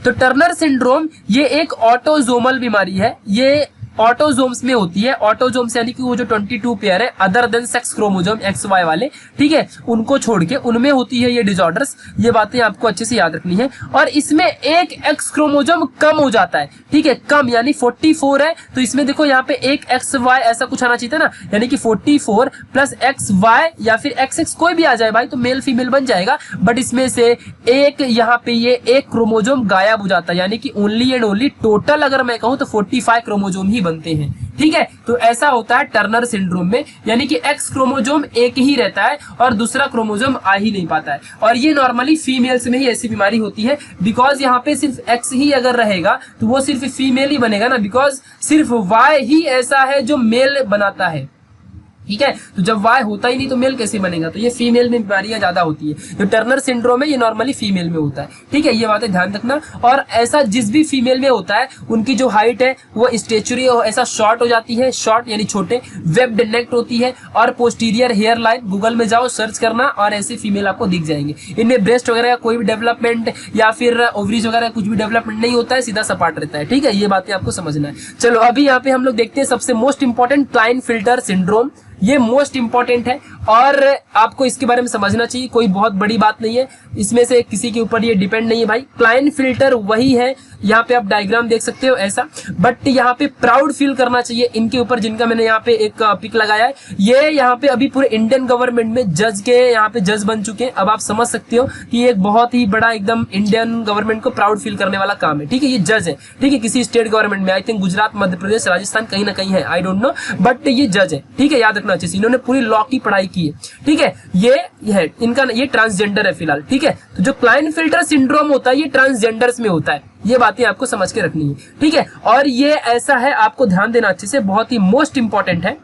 तो टर्नर सिंड्रोम ये एक ऑटोजोमल बीमारी है। ये ऑटोजोम्स में होती है। ऑटोजोम्स यानी कि वो जो 22 पेयर है other than sex chromosome XY वाले, ठीक है, उनको छोड़ के उनमें होती है ये डिसऑर्डर्स। ये बातें आपको अच्छे से याद रखनी है। और इसमें एक X क्रोमोजोम कम हो जाता है, ठीक है, कम, यानी 44 है तो इसमें देखो यहाँ पे एक XY ऐसा कुछ आना चाहिए था ना, यानी कि 44 प्लस XY या फिर XX कोई भी आ जाए भाई तो मेल फीमेल बन जाएगा। बट इसमें से एक यहाँ पे ये एक क्रोमोजोम गायब हो जाता है, यानी कि ओनली एंड ओनली टोटल अगर मैं कहूँ तो 45 क्रोमोजोम ही बनते हैं, ठीक है। तो ऐसा होता है टर्नर सिंड्रोम में, यानी कि एक्स क्रोमोजोम एक ही रहता है और दूसरा क्रोमोजोम आ ही नहीं पाता है। और ये नॉर्मली फीमेल्स में ही ऐसी बीमारी होती है, बिकॉज यहाँ पे सिर्फ एक्स ही अगर रहेगा तो वो सिर्फ फीमेल ही बनेगा ना, बिकॉज सिर्फ वाई ही ऐसा है जो मेल बनाता है, ठीक है। तो जब वाई होता ही नहीं तो मेल कैसे बनेगा? तो ये फीमेल में बीमारियां ज्यादा होती है। जो टर्नर सिंड्रोम है ये नॉर्मली फीमेल में होता है, ठीक है। ये बातें ध्यान रखना। और ऐसा जिस भी फीमेल में होता है उनकी जो हाइट है वो स्टेचुरी ऐसा शॉर्ट हो जाती है, शॉर्ट यानी छोटे, वेब्ड नेक होती है और पोस्टीरियर हेयर लाइन। गूगल में जाओ सर्च करना और ऐसे फीमेल आपको दिख जाएंगे। इनमें ब्रेस्ट वगैरह का कोई भी डेवलपमेंट या फिर ओवरीज वगैरह कुछ भी डेवलपमेंट नहीं होता है, सीधा सपाट रहता है, ठीक है। ये बातें आपको समझना है। चलो अभी यहाँ पे हम लोग देखते हैं सबसे मोस्ट इंपॉर्टेंट क्लाइनफिल्टर सिंड्रोम। ये मोस्ट इंपॉर्टेंट है और आपको इसके बारे में समझना चाहिए, कोई बहुत बड़ी बात नहीं है, इसमें से किसी के ऊपर ये डिपेंड नहीं है भाई। क्लाइनफिल्टर वही है, यहाँ पे आप डायग्राम देख सकते हो ऐसा, बट यहाँ पे प्राउड फील करना चाहिए इनके ऊपर जिनका मैंने यहाँ पे एक पिक लगाया है। ये यहाँ पे अभी पूरे इंडियन गवर्नमेंट में जज के यहाँ पे जज बन चुके हैं। अब आप समझ सकते हो कि एक बहुत ही बड़ा एकदम इंडियन गवर्नमेंट को प्राउड फील करने वाला काम है, ठीक है। ये जज है, ठीक है, किसी स्टेट गवर्नमेंट में, आई थिंक गुजरात, मध्य प्रदेश, राजस्थान कहीं ना कहीं है, आई डोंट नो, बट ये जज है, ठीक है। याद रखना अच्छे से, इन्होंने पूरी लॉ की पढ़ाई की है, ठीक है। ये है इनका, ये ट्रांसजेंडर है फिलहाल, ठीक है। तो जो क्लाइनफिल्टर सिंड्रोम होता है ये ट्रांसजेंडर्स में होता है। ये बातें आपको समझ के रखनी है, ठीक है। और ये ऐसा है, आपको ध्यान देना अच्छे से, बहुत ही मोस्ट इंपॉर्टेंट है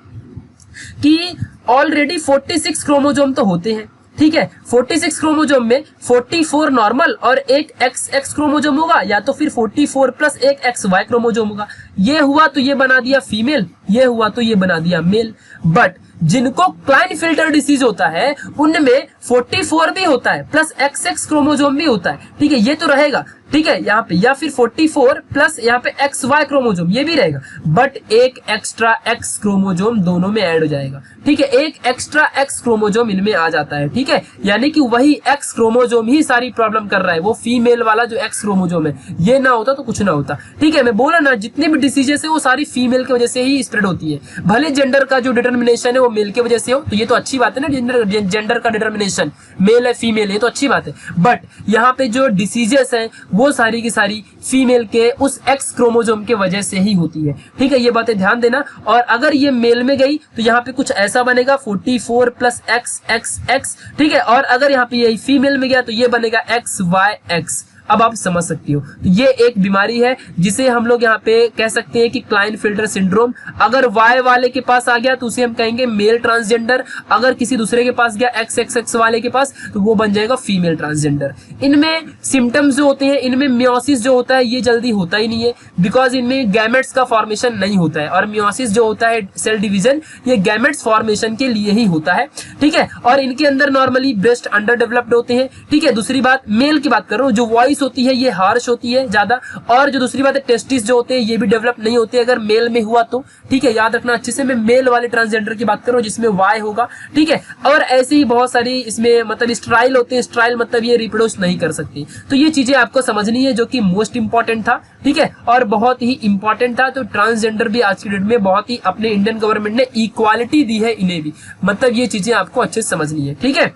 कि ऑलरेडी 46 क्रोमोजोम तो होते हैं, ठीक है। 46 क्रोमोजोम में 44 नॉर्मल और एक XX क्रोमोजोम होगा, या तो फिर 44 प्लस एक XY क्रोमोजोम होगा। ये हुआ तो ये बना दिया फीमेल, ये हुआ तो ये बना दिया मेल। बट जिनको क्लाइनफिल्टर डिसीज होता है उनमें 44 भी होता है प्लस XX क्रोमोजोम भी होता है, ठीक है। ये तो रहेगा, ठीक है, यहाँ पे, या फिर 44 प्लस यहाँ पे XY क्रोमोजोम ये भी रहेगा, बट एक एक्स्ट्रा X क्रोमोजोम दोनों में ऐड हो जाएगा, ठीक है। एक एक्स्ट्रा X क्रोमोजोम इनमें आ जाता है, ठीक है। यानी कि वही X क्रोमोजोम ही सारी प्रॉब्लम कर रहा है, वो फीमेल वाला जो X क्रोमोजोम है, ये ना होता तो कुछ ना होता, ठीक है। मैं बोला ना, जितनी भी डिसीजेस है वो सारी फीमेल की वजह से ही स्प्रेड होती है। भले जेंडर का जो डिटर्मिनेशन है वो मेल की वजह से हो, तो ये तो अच्छी बात है ना, जेंडर का डिटर्मिनेशन मेल है फीमेल है तो अच्छी बात है। बट यहाँ पे जो डिसीजेस है वो सारी की सारी फीमेल के उस X क्रोमोजोम के वजह से ही होती है, ठीक है। ये बातें ध्यान देना। और अगर ये मेल में गई तो यहाँ पे कुछ ऐसा बनेगा 44 प्लस XX, ठीक है। और अगर यहाँ पे ये फीमेल में गया तो ये बनेगा XYX। अब आप समझ सकते हो। तो ये एक बीमारी है जिसे हम लोग यहाँ पे कह सकते हैं कि क्लाइनफिल्टर सिंड्रोम। अगर वाई वाले के पास आ गया तो उसे हम कहेंगे मेल ट्रांसजेंडर, अगर किसी दूसरे के पास गया XXX वाले के पास तो वो बन जाएगा फीमेल ट्रांसजेंडर। इनमें सिम्टम्स जो होते हैं, इनमें मियोसिस जो होता है ये जल्दी होता ही नहीं है, बिकॉज इनमें गैमेट्स का फॉर्मेशन नहीं होता है, और मियोसिस जो होता है सेल डिवीजन, ये गैमेट्स फॉर्मेशन के लिए ही होता है, ठीक है। और इनके अंदर नॉर्मली ब्रेस्ट अंडर डेवलप्ड होते हैं, ठीक है। दूसरी बात मेल की बात कर रहा हूँ, जो वॉइस होती है ये हार्श होती है ज्यादा, और जो दूसरी बात है टेस्टिस जो होते हैं ये भी डेवलप नहीं होते अगर मेल में हुआ तो, ठीक है। याद रखना अच्छे से, मैं मेल वाले ट्रांसजेंडर की बात कर रहा हूँ जिसमें वाई होगा, ठीक है। और ऐसे ही बहुत सारी इसमें मतलब स्ट्राइल होते हैं, स्ट्राइल मतलब ये रिप्रोड्यूस नहीं कर सकती। तो ये चीजें आपको समझनी है जो कि मोस्ट इंपॉर्टेंट था, ठीक है, और बहुत ही इंपॉर्टेंट था। तो ट्रांसजेंडर भी आज की डेट में बहुत ही, अपने इंडियन गवर्नमेंट ने इक्वालिटी दी है इन्हें भी, मतलब ये चीजें आपको अच्छे से समझनी है, ठीक है।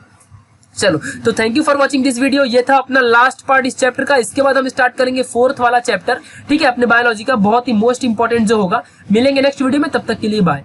चलो, तो thank you for watching this video. ये था अपना लास्ट पार्ट इस चैप्टर का। इसके बाद हम स्टार्ट करेंगे 4th वाला चैप्टर, ठीक है, अपने बायोलॉजी का, बहुत ही मोस्ट इंपॉर्टेंट जो होगा। मिलेंगे नेक्स्ट वीडियो में, तब तक के लिए बाय।